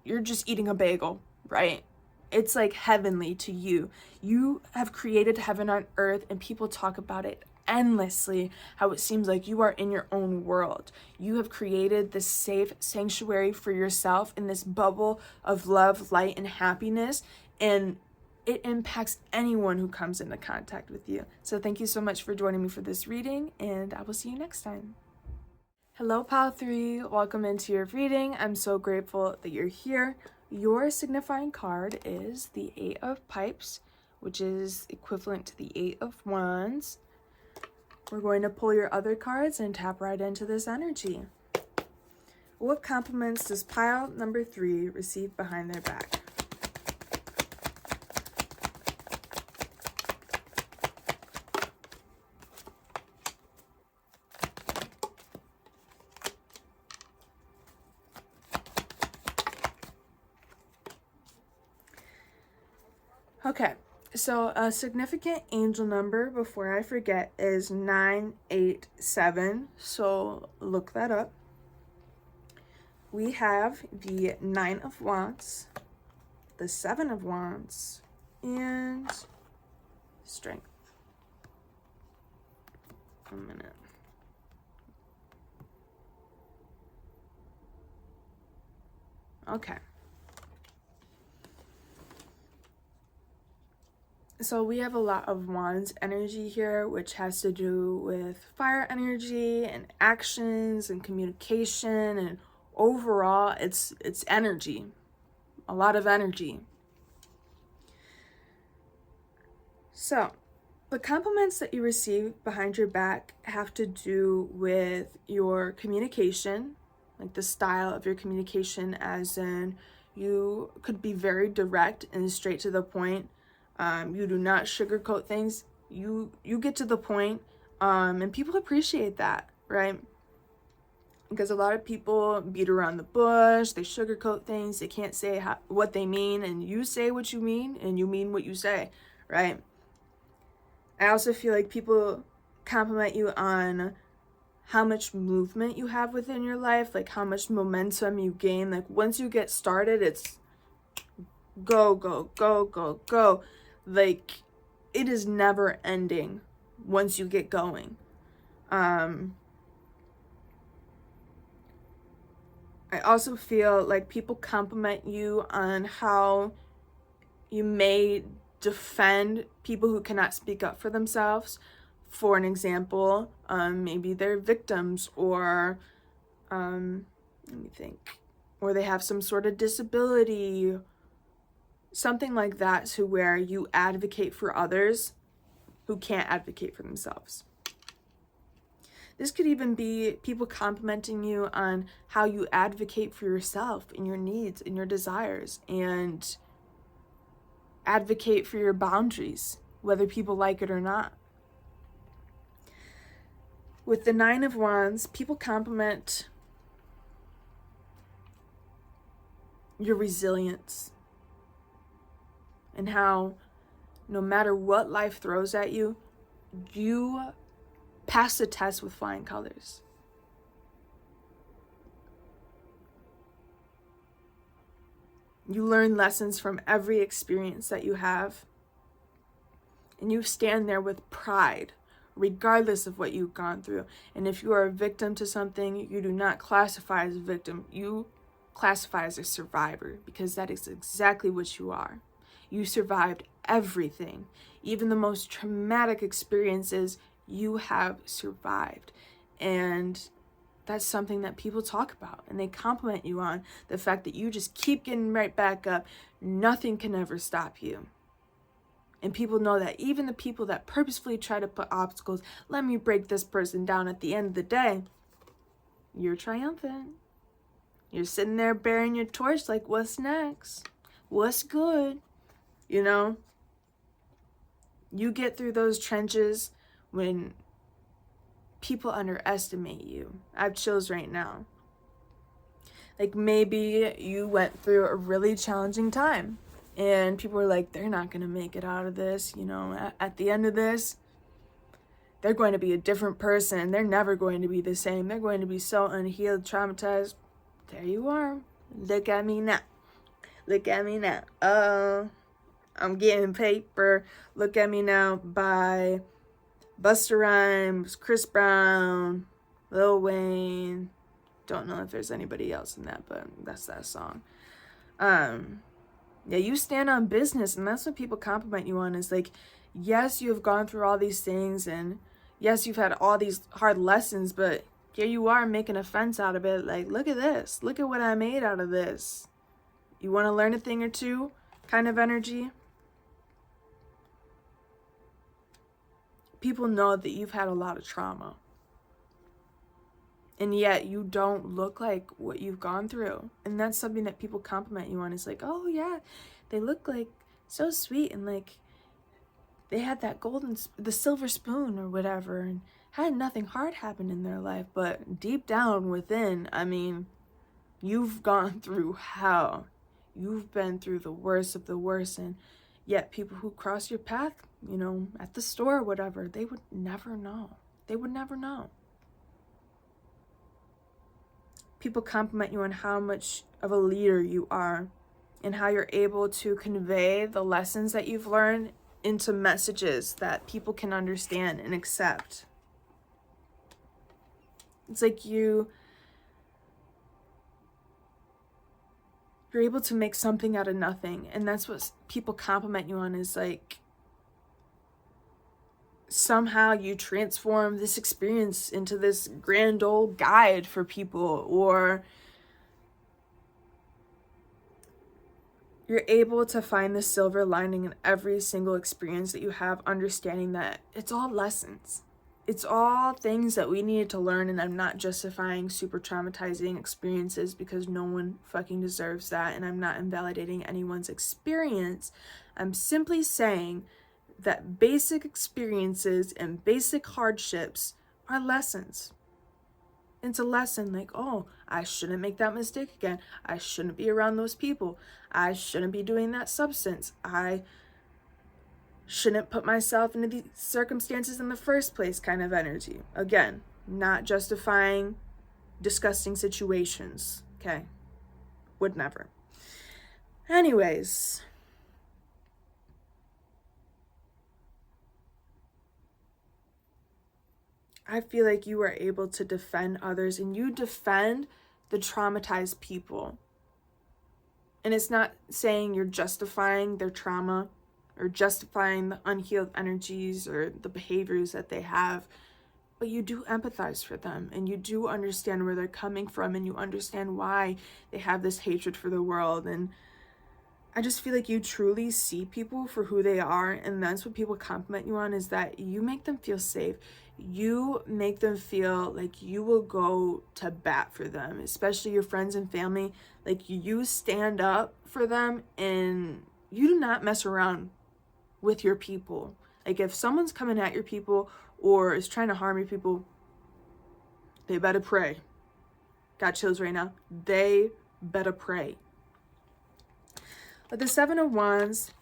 you're just eating a bagel, right? It's like heavenly to you. You have created heaven on earth, and people talk about it endlessly, how it seems like you are in your own world. You have created this safe sanctuary for yourself in this bubble of love, light, and happiness, and it impacts anyone who comes into contact with you. So thank you so much for joining me for this reading, and I will see you next time. Hello, Pile 3. Welcome into your reading. I'm so grateful that you're here. Your signifying card is the Eight of Pipes, which is equivalent to the Eight of Wands. We're going to pull your other cards and tap right into this energy. What compliments does pile number 3 receive behind their back? Okay, so a significant angel number, before I forget, is 987. So look that up. We have the 9 of Wands, the 7 of Wands, and Strength. A minute. Okay. So we have a lot of Wands energy here, which has to do with fire energy and actions and communication, and overall it's energy, a lot of energy. So the compliments that you receive behind your back have to do with your communication, like the style of your communication, as in you could be very direct and straight to the point. You do not sugarcoat things. You get to the point, and people appreciate that, right? Because a lot of people beat around the bush, they sugarcoat things, they can't say what they mean, and you say what you mean, and you mean what you say, right? I also feel like people compliment you on how much movement you have within your life, like how much momentum you gain. Like once you get started, it's go, go, go, go, go. Like it is never ending once you get going. I also feel like people compliment you on how you may defend people who cannot speak up for themselves. For an example, maybe they're victims, or let me think, or they have some sort of disability, something like that, to where you advocate for others who can't advocate for themselves. This could even be people complimenting you on how you advocate for yourself and your needs and your desires, and advocate for your boundaries, whether people like it or not. With the 9 of Wands, people compliment your resilience and how no matter what life throws at you, you pass the test with flying colors. You learn lessons from every experience that you have, and you stand there with pride, regardless of what you've gone through. And if you are a victim to something, you do not classify as a victim. You classify as a survivor, because that is exactly what you are. You survived everything, even the most traumatic experiences. You have survived, and that's something that people talk about, and they compliment you on the fact that you just keep getting right back up. Nothing can ever stop you. And people know that even the people that purposefully try to put obstacles, let me break this person down, at the end of the day, you're triumphant. You're sitting there bearing your torch like, what's next? What's good? You know? You get through those trenches when people underestimate you. I have chills right now. Like maybe you went through a really challenging time, and people were like, they're not going to make it out of this, you know, at the end of this. they're going to be a different person. They're never going to be the same. They're going to be so unhealed, traumatized. There you are. Look at me now. Look at me now. I'm getting paper. Look at me now by Busta Rhymes, Chris Brown, Lil Wayne. Don't know if there's anybody else in that, but that's that song. Yeah, you stand on business, and that's what people compliment you on, is like, yes, you have gone through all these things, and yes, you've had all these hard lessons, but here you are making a fence out of it. Like, look at this. Look at what I made out of this. You want to learn a thing or two kind of energy? People know that you've had a lot of trauma. And yet you don't look like what you've gone through. And that's something that people compliment you on. It's like, oh yeah, they look like so sweet, and like they had that the silver spoon or whatever, and had nothing hard happen in their life. But deep down within, I mean, you've gone through hell. You've been through the worst of the worst. And yet people who cross your path, you know, at the store or whatever, they would never know. They would never know. People compliment you on how much of a leader you are, and how you're able to convey the lessons that you've learned into messages that people can understand and accept. It's like you're able to make something out of nothing. And that's what people compliment you on, is like, somehow you transform this experience into this grand old guide for people, or you're able to find the silver lining in every single experience that you have, understanding that it's all lessons. It's all things that we needed to learn, and I'm not justifying super traumatizing experiences, because no one fucking deserves that, and I'm not invalidating anyone's experience. I'm simply saying that basic experiences and basic hardships are lessons. It's a lesson, like, oh, I shouldn't make that mistake again. I shouldn't be around those people. I shouldn't be doing that substance. I shouldn't put myself into these circumstances in the first place kind of energy. Again, not justifying disgusting situations, okay? Would never. Anyways, I feel like you are able to defend others, and you defend the traumatized people. And it's not saying you're justifying their trauma or justifying the unhealed energies or the behaviors that they have, but you do empathize for them, and you do understand where they're coming from, and you understand why they have this hatred for the world. And I just feel like you truly see people for who they are, and that's what people compliment you on, is that you make them feel safe. You make them feel like you will go to bat for them, especially your friends and family. Like, you stand up for them, and you do not mess around with your people. Like, if someone's coming at your people or is trying to harm your people, they better pray. Got chills right now. They better pray. But the Seven of Wands,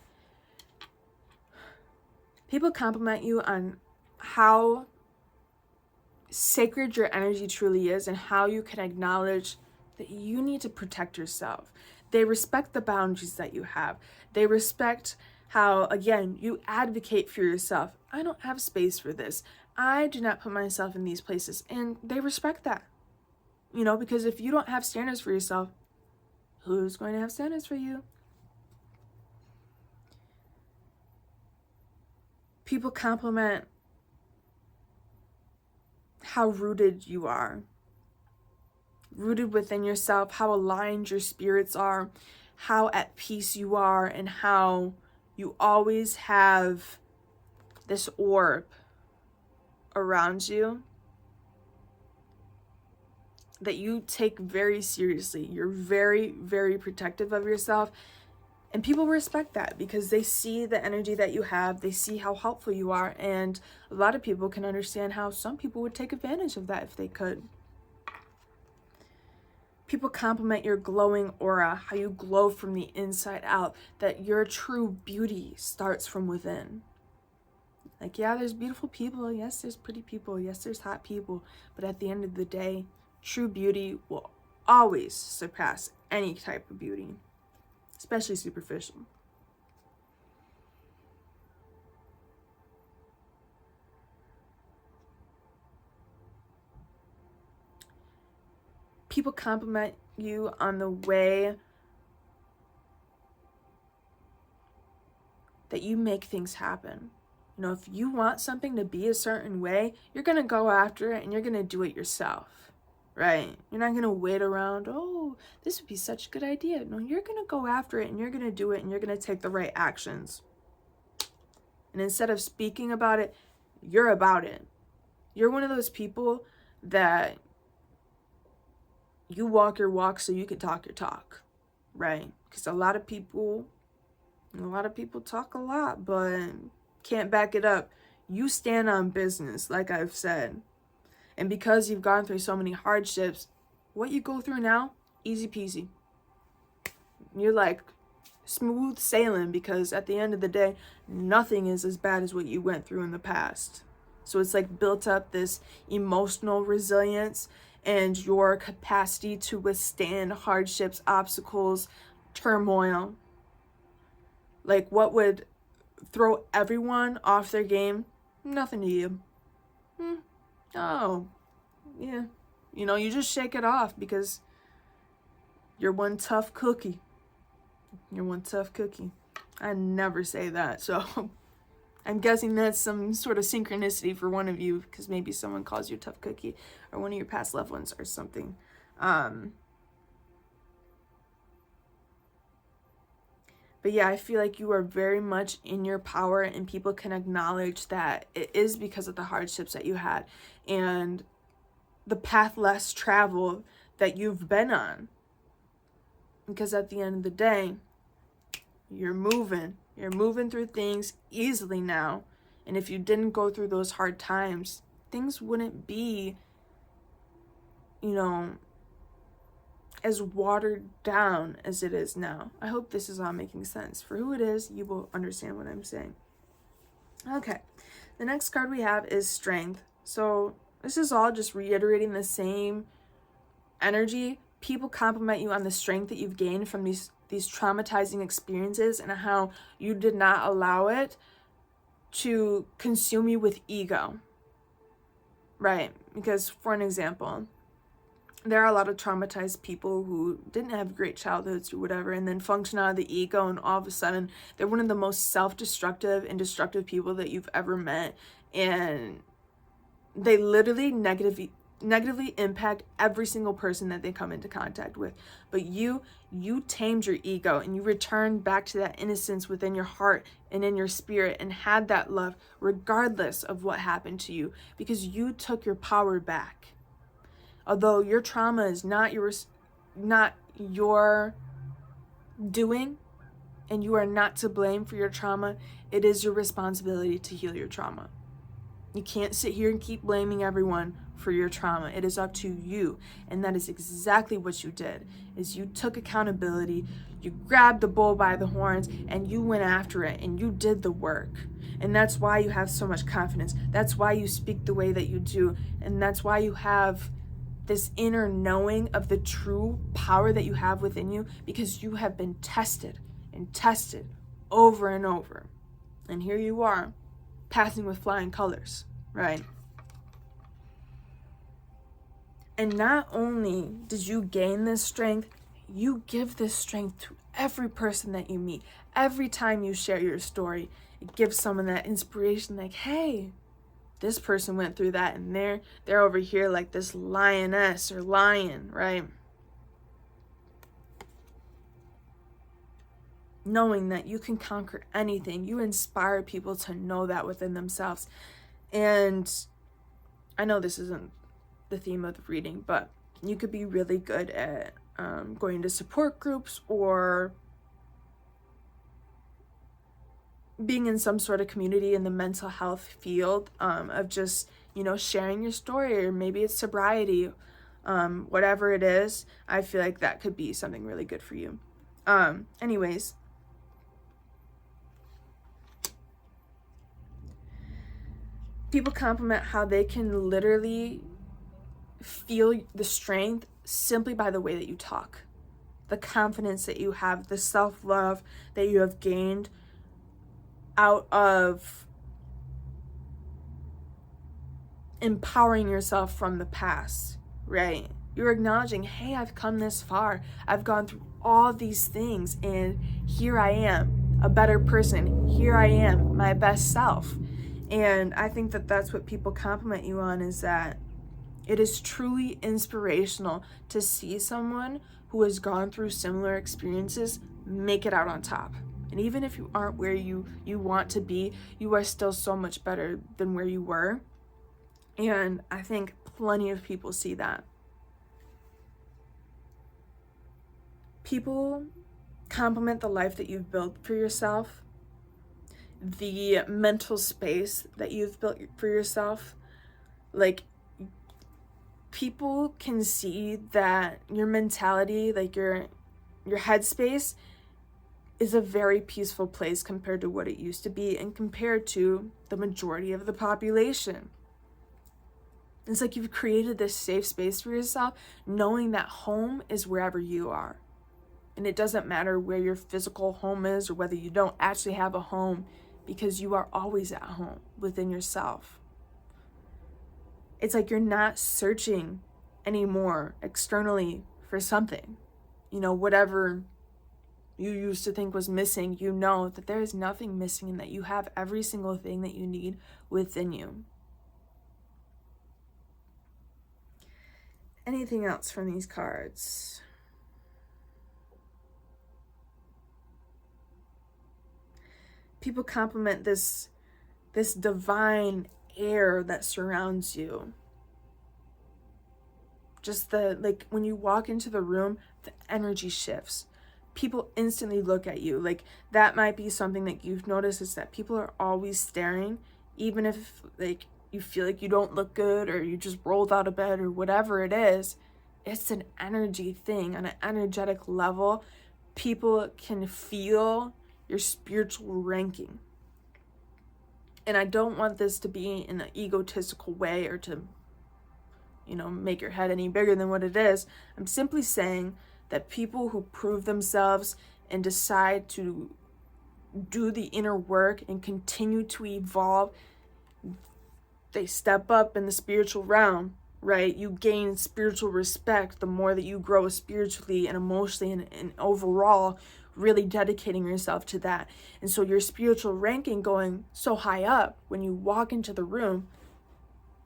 people compliment you on how sacred your energy truly is, and how you can acknowledge that you need to protect yourself. They respect the boundaries that you have. They respect how, again, you advocate for yourself. I don't have space for this. I do not put myself in these places. And they respect that. You know, because if you don't have standards for yourself, who's going to have standards for you? People compliment how rooted you are. Rooted within yourself, how aligned your spirits are, how at peace you are, and how you always have this orb around you that you take very seriously. You're very, very protective of yourself. And people respect that, because they see the energy that you have. They see how helpful you are. And a lot of people can understand how some people would take advantage of that if they could. People compliment your glowing aura, how you glow from the inside out, that your true beauty starts from within. Like, yeah, there's beautiful people. Yes, there's pretty people. Yes, there's hot people. But at the end of the day, true beauty will always surpass any type of beauty, especially superficial. People compliment you on the way that you make things happen. You know, if you want something to be a certain way, you're going to go after it and you're going to do it yourself, right? You're not going to wait around, oh, this would be such a good idea. No, you're going to go after it and you're going to do it and you're going to take the right actions. And instead of speaking about it, you're about it. You're one of those people that you walk your walk so you can talk your talk, right? Because a lot of people talk a lot, but can't back it up. You stand on business, like I've said. And because you've gone through so many hardships, what you go through now, easy peasy. You're like smooth sailing, because at the end of the day, nothing is as bad as what you went through in the past. So it's like built up this emotional resilience and your capacity to withstand hardships, obstacles, turmoil. Like, what would throw everyone off their game? Nothing to you. Oh, yeah. You know, you just shake it off because you're one tough cookie. You're one tough cookie. I never say that, so I'm guessing that's some sort of synchronicity for one of you, because maybe someone calls you a tough cookie, or one of your past loved ones or something. But yeah, I feel like you are very much in your power, and people can acknowledge that it is because of the hardships that you had and the path less traveled that you've been on. Because at the end of the day, you're moving through things easily now. And if you didn't go through those hard times, things wouldn't be, you know, as watered down as it is now. I hope this is all making sense. For who it is, you will understand what I'm saying. Okay, the next card we have is Strength. So this is all just reiterating the same energy. People compliment you on the strength that you've gained from these traumatizing experiences, and how you did not allow it to consume you with ego. Right? Because, for an example, there are a lot of traumatized people who didn't have great childhoods or whatever, and then function out of the ego, and all of a sudden they're one of the most self-destructive and destructive people that you've ever met, and they literally negatively impact every single person that they come into contact with. But you tamed your ego, and you returned back to that innocence within your heart and in your spirit, and had that love regardless of what happened to you, because you took your power back. Although your trauma is not your doing, and you are not to blame for your trauma, it is your responsibility to heal your trauma. You can't sit here and keep blaming everyone for your trauma. It is up to you. And that is exactly what you did, is you took accountability, you grabbed the bull by the horns, and you went after it, and you did the work. And that's why you have so much confidence. That's why you speak the way that you do. And that's why you have this inner knowing of the true power that you have within you, because you have been tested and tested over and over. And here you are, passing with flying colors, right? And not only did you gain this strength, you give this strength to every person that you meet. Every time you share your story, it gives someone that inspiration, like, hey, this person went through that, and they're over here like this lioness or lion, right? Knowing that you can conquer anything, you inspire people to know that within themselves. And I know this isn't the theme of the reading, but you could be really good at going to support groups, or being in some sort of community in the mental health field, of just, you know, sharing your story, or maybe it's sobriety, whatever it is. I feel like that could be something really good for you. Anyways, People compliment how they can literally feel the strength simply by the way that you talk, the confidence that you have, the self-love that you have gained out of empowering yourself from the past, right? You're acknowledging, hey, I've come this far. I've gone through all these things, and here I am, a better person. Here I am, my best self. And I think that that's what people compliment you on, is that it is truly inspirational to see someone who has gone through similar experiences make it out on top. And even if you aren't where you want to be, you are still so much better than where you were. And I think plenty of people see that. People compliment the life that you've built for yourself, the mental space that you've built for yourself. Like, people can see that your mentality, like your headspace, is a very peaceful place compared to what it used to be and compared to the majority of the population. It's like you've created this safe space for yourself, knowing that home is wherever you are. And it doesn't matter where your physical home is or whether you don't actually have a home, because you are always at home within yourself. It's like you're not searching anymore externally for something. Whatever you used to think was missing, you know that there is nothing missing and that you have every single thing that you need within you. Anything else from these cards? People compliment this divine air that surrounds you. Just when you walk into the room, the energy shifts. People instantly look at you. Like, that might be something that you've noticed, is that people are always staring, even if you feel like you don't look good or you just rolled out of bed or whatever it is. It's an energy thing. On an energetic level, people can feel your spiritual ranking. And I don't want this to be in an egotistical way or to, make your head any bigger than what it is. I'm simply saying that people who prove themselves and decide to do the inner work and continue to evolve, they step up in the spiritual realm, right? You gain spiritual respect the more that you grow spiritually and emotionally and overall, really dedicating yourself to that. And so your spiritual ranking going so high up, when you walk into the room,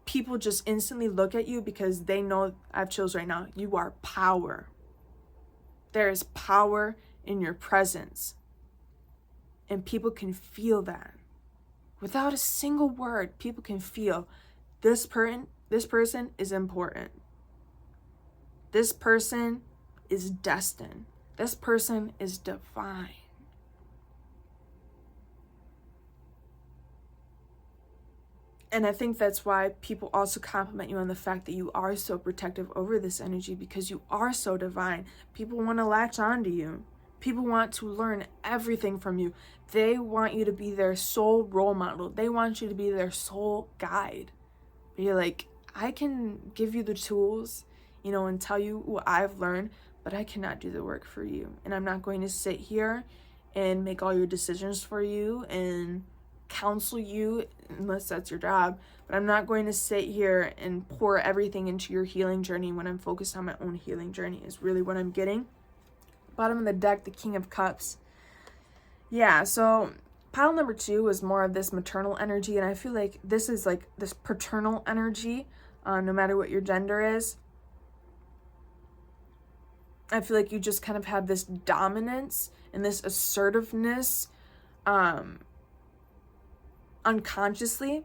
people just instantly look at you because they know, I have chills right now, you are power. There is power in your presence. And people can feel that. Without a single word, people can feel this person is important. This person is destined. This person is divine. And I think that's why people also compliment you on the fact that you are so protective over this energy, because you are so divine. People want to latch on to you. People want to learn everything from you. They want you to be their sole role model. They want you to be their sole guide. But you're like, I can give you the tools, and tell you what I've learned, but I cannot do the work for you. And I'm not going to sit here and make all your decisions for you and counsel you, unless that's your job. But I'm not going to sit here and pour everything into your healing journey when I'm focused on my own healing journey, is really what I'm getting. Bottom of the deck, the King of Cups. Yeah, so pile number 2 is more of this maternal energy, and I feel like this is like this paternal energy, no matter what your gender is. I feel like you just kind of have this dominance and this assertiveness unconsciously.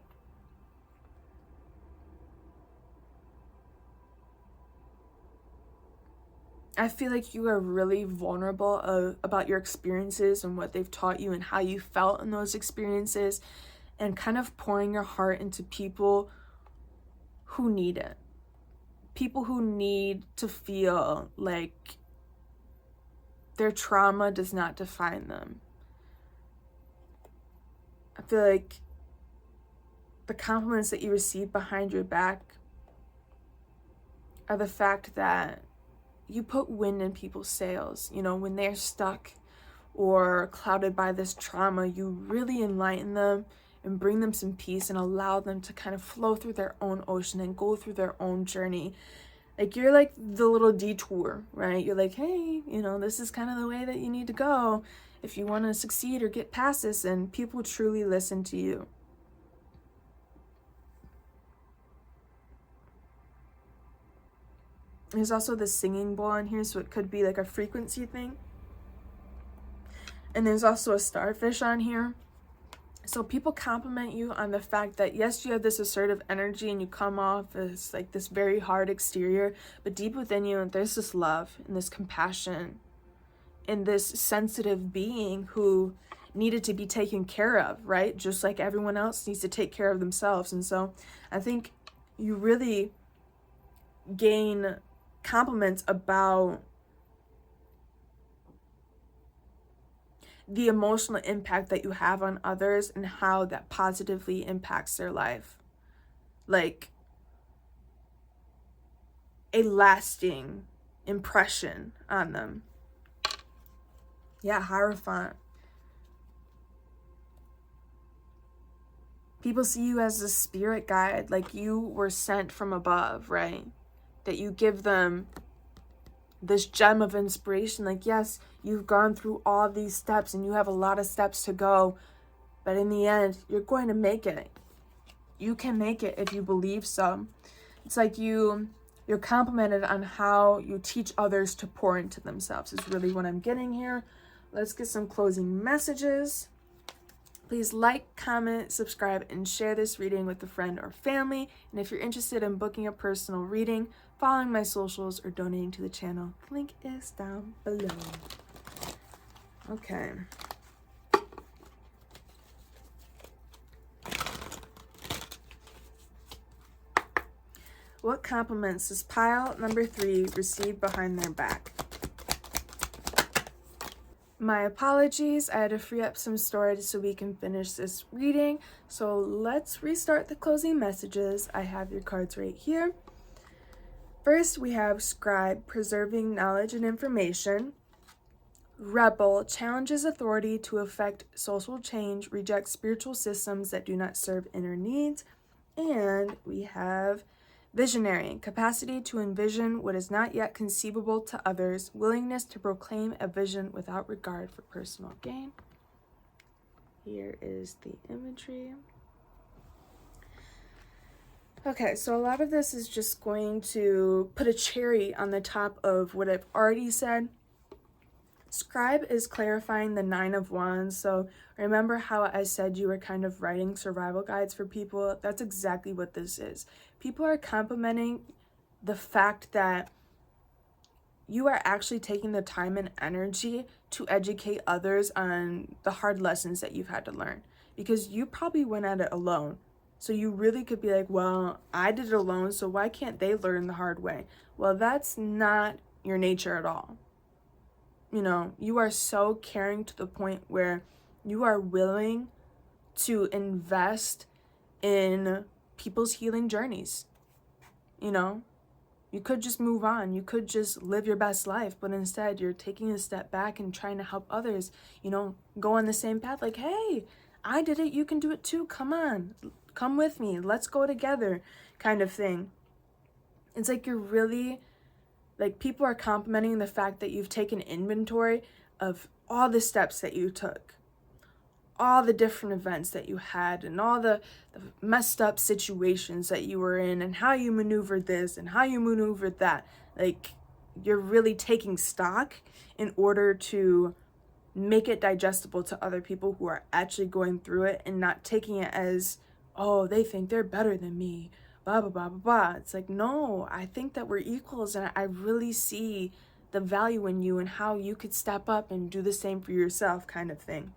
I feel like you are really vulnerable about your experiences and what they've taught you and how you felt in those experiences, and kind of pouring your heart into people who need it. People who need to feel like their trauma does not define them. I feel like the compliments that you receive behind your back are the fact that you put wind in people's sails. You know, when they're stuck or clouded by this trauma, you really enlighten them and bring them some peace and allow them to kind of flow through their own ocean and go through their own journey. Like, you're like the little detour, right? You're like, hey, you know, this is kind of the way that you need to go if you want to succeed or get past this, and people truly listen to you. There's also the singing bowl on here, so it could be like a frequency thing. And there's also a starfish on here. So people compliment you on the fact that, yes, you have this assertive energy and you come off as like this very hard exterior, but deep within you, there's this love and this compassion and this sensitive being who needed to be taken care of, right? Just like everyone else needs to take care of themselves. And so I think you really gain compliments about the emotional impact that you have on others and how that positively impacts their life. Like a lasting impression on them. Yeah, Hierophant. People see you as a spirit guide, like you were sent from above, right? That you give them this gem of inspiration. Like, yes, you've gone through all these steps and you have a lot of steps to go, but in the end, you're going to make it. You can make it if you believe so. It's like you're complimented on how you teach others to pour into themselves is really what I'm getting here. Let's get some closing messages. Please like, comment, subscribe, and share this reading with a friend or family. And if you're interested in booking a personal reading, following my socials, or donating to the channel, the link is down below. Okay. What compliments does pile number 3 receive behind their back? My apologies, I had to free up some storage so we can finish this reading. So let's restart the closing messages. I have your cards right here. First, we have Scribe, preserving knowledge and information. Rebel, challenges authority to effect social change, rejects spiritual systems that do not serve inner needs. And we have Visionary, capacity to envision what is not yet conceivable to others, willingness to proclaim a vision without regard for personal gain. Here is the imagery. Okay, so a lot of this is just going to put a cherry on the top of what I've already said. Scribe is clarifying the 9 of Wands. So remember how I said you were kind of writing survival guides for people? That's exactly what this is. People are complimenting the fact that you are actually taking the time and energy to educate others on the hard lessons that you've had to learn, because you probably went at it alone. So you really could be like, well, I did it alone, so why can't they learn the hard way? Well, that's not your nature at all. You know, you are so caring to the point where you are willing to invest in people's healing journeys. You know, you could just move on. You could just live your best life, but instead you're taking a step back and trying to help others, you know, go on the same path. Like, hey, I did it. You can do it too. Come on, come with me. Let's go together, kind of thing. It's like you're really, like, people are complimenting the fact that you've taken inventory of all the steps that you took, all the different events that you had, and all the messed up situations that you were in, and how you maneuvered this and how you maneuvered that. Like, you're really taking stock in order to make it digestible to other people who are actually going through it, and not taking it as, oh, they think they're better than me, blah, blah, blah, blah, blah. It's like, no, I think that we're equals, and I really see the value in you and how you could step up and do the same for yourself, kind of thing.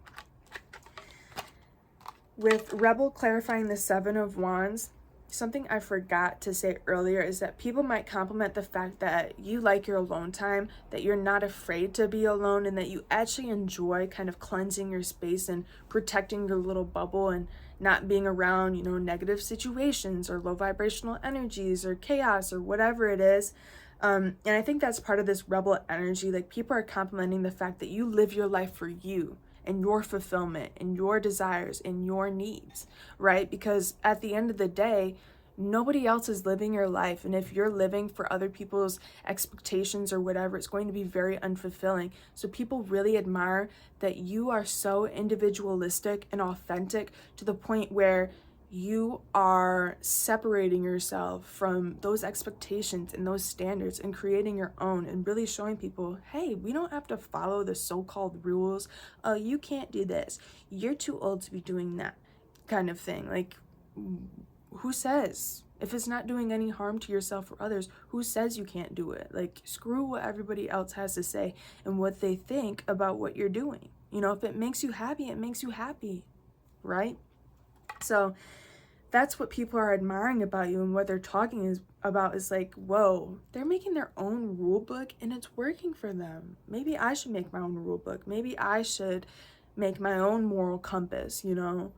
With Rebel clarifying the 7 of Wands, something I forgot to say earlier is that people might compliment the fact that you like your alone time, that you're not afraid to be alone, and that you actually enjoy kind of cleansing your space and protecting your little bubble and not being around, negative situations or low vibrational energies or chaos or whatever it is. And I think that's part of this rebel energy. Like, people are complimenting the fact that you live your life for you and your fulfillment and your desires and your needs, right? Because at the end of the day, nobody else is living your life. And if you're living for other people's expectations or whatever, it's going to be very unfulfilling. So people really admire that you are so individualistic and authentic to the point where you are separating yourself from those expectations and those standards and creating your own and really showing people, hey, we don't have to follow the so-called rules. Oh, you can't do this. You're too old to be doing that kind of thing. Like, who says? If it's not doing any harm to yourself or others, who says you can't do it? Like, screw what everybody else has to say and what they think about what you're doing. If it makes you happy, it makes you happy, right? So that's what people are admiring about you, and what they're talking about is like, whoa, they're making their own rule book and it's working for them. Maybe I should make my own rule book. Maybe I should make my own moral compass, And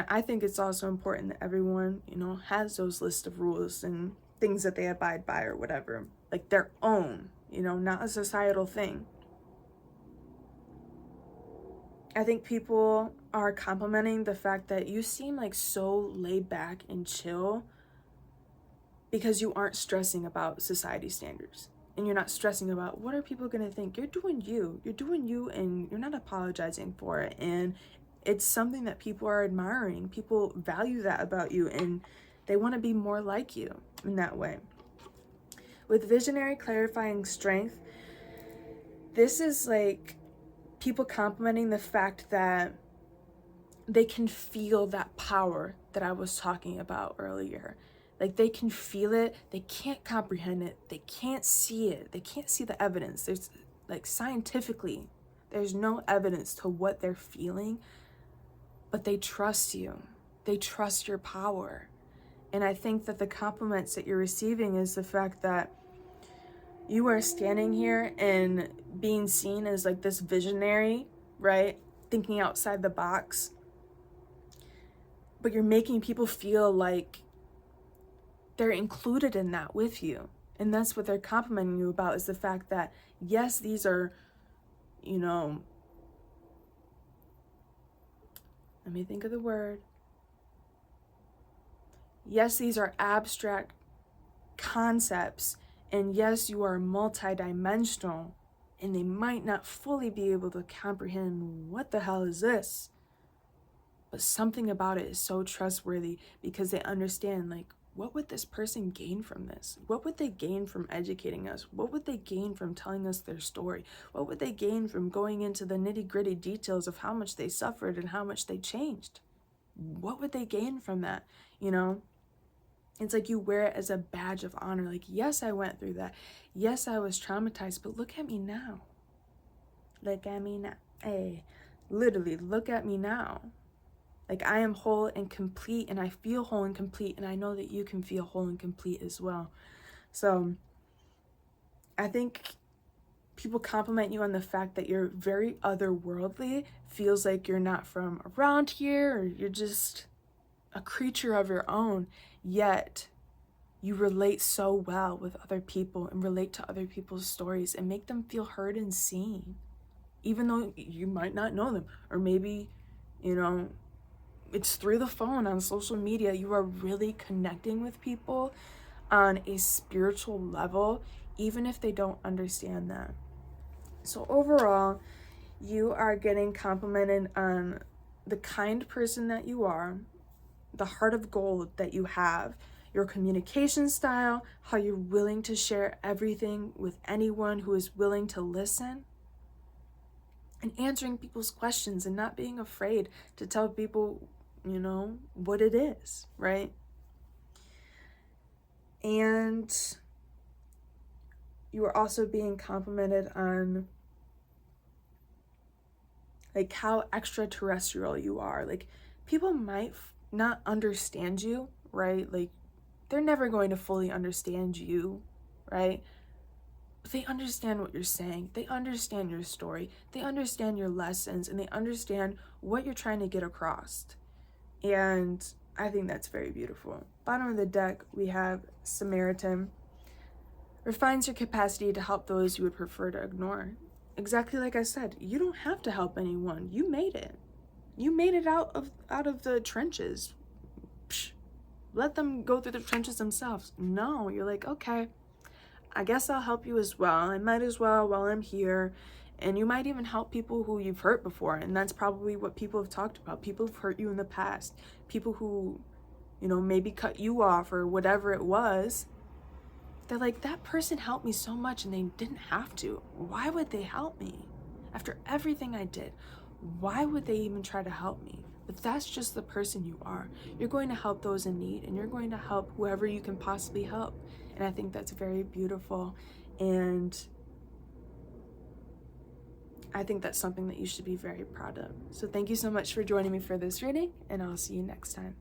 I think it's also important that everyone, has those list of rules and things that they abide by or whatever, like their own, not a societal thing. I think people are complimenting the fact that you seem like so laid back and chill because you aren't stressing about society standards. And you're not stressing about what are people going to think. You're doing you. You're doing you, and you're not apologizing for it. And it's something that people are admiring. People value that about you, and they want to be more like you in that way. With visionary clarifying strength, this is like people complimenting the fact that they can feel that power that I was talking about earlier. Like, they can feel it, they can't comprehend it, they can't see it, they can't see the evidence. There's, like, scientifically, there's no evidence to what they're feeling, but they trust you. They trust your power. And I think that the compliments that you're receiving is the fact that you are standing here and being seen as like this visionary, right? Thinking outside the box. But you're making people feel like they're included in that with you. And that's what they're complimenting you about, is the fact that, yes, these are, let me think of the word. Yes, these are abstract concepts. And yes, you are multidimensional, and they might not fully be able to comprehend what the hell is this. But something about it is so trustworthy because they understand, like, what would this person gain from this? What would they gain from educating us? What would they gain from telling us their story? What would they gain from going into the nitty-gritty details of how much they suffered and how much they changed? What would they gain from that, It's like you wear it as a badge of honor. Like, yes, I went through that. Yes, I was traumatized, but look at me now. Look at me now. Hey, literally, look at me now. Like, I am whole and complete, and I feel whole and complete, and I know that you can feel whole and complete as well. So I think people compliment you on the fact that you're very otherworldly. Feels like you're not from around here, or you're just a creature of your own, yet you relate so well with other people and relate to other people's stories and make them feel heard and seen, even though you might not know them, or maybe, it's through the phone, on social media. You are really connecting with people on a spiritual level, even if they don't understand that. So overall, you are getting complimented on the kind person that you are, the heart of gold that you have, your communication style, how you're willing to share everything with anyone who is willing to listen, and answering people's questions and not being afraid to tell people, what it is, right? And you are also being complimented on like how extraterrestrial you are. Like, people might not understand you, right? Like, they're never going to fully understand you, right? But they understand what you're saying. They understand your story. They understand your lessons, and they understand what you're trying to get across. And I think that's very beautiful. Bottom of the deck, we have Samaritan. Refines your capacity to help those you would prefer to ignore. Exactly like I said, you don't have to help anyone. You made it. You made it out of the trenches. Psh, let them go through the trenches themselves. No, you're like, okay, I guess I'll help you as well. I might as well while I'm here. And you might even help people who you've hurt before. And that's probably what people have talked about. People who've hurt you in the past. People who, maybe cut you off or whatever it was. They're like, that person helped me so much and they didn't have to. Why would they help me? After everything I did, why would they even try to help me? But that's just the person you are. You're going to help those in need, and you're going to help whoever you can possibly help. And I think that's very beautiful. And I think that's something that you should be very proud of. So thank you so much for joining me for this reading, and I'll see you next time.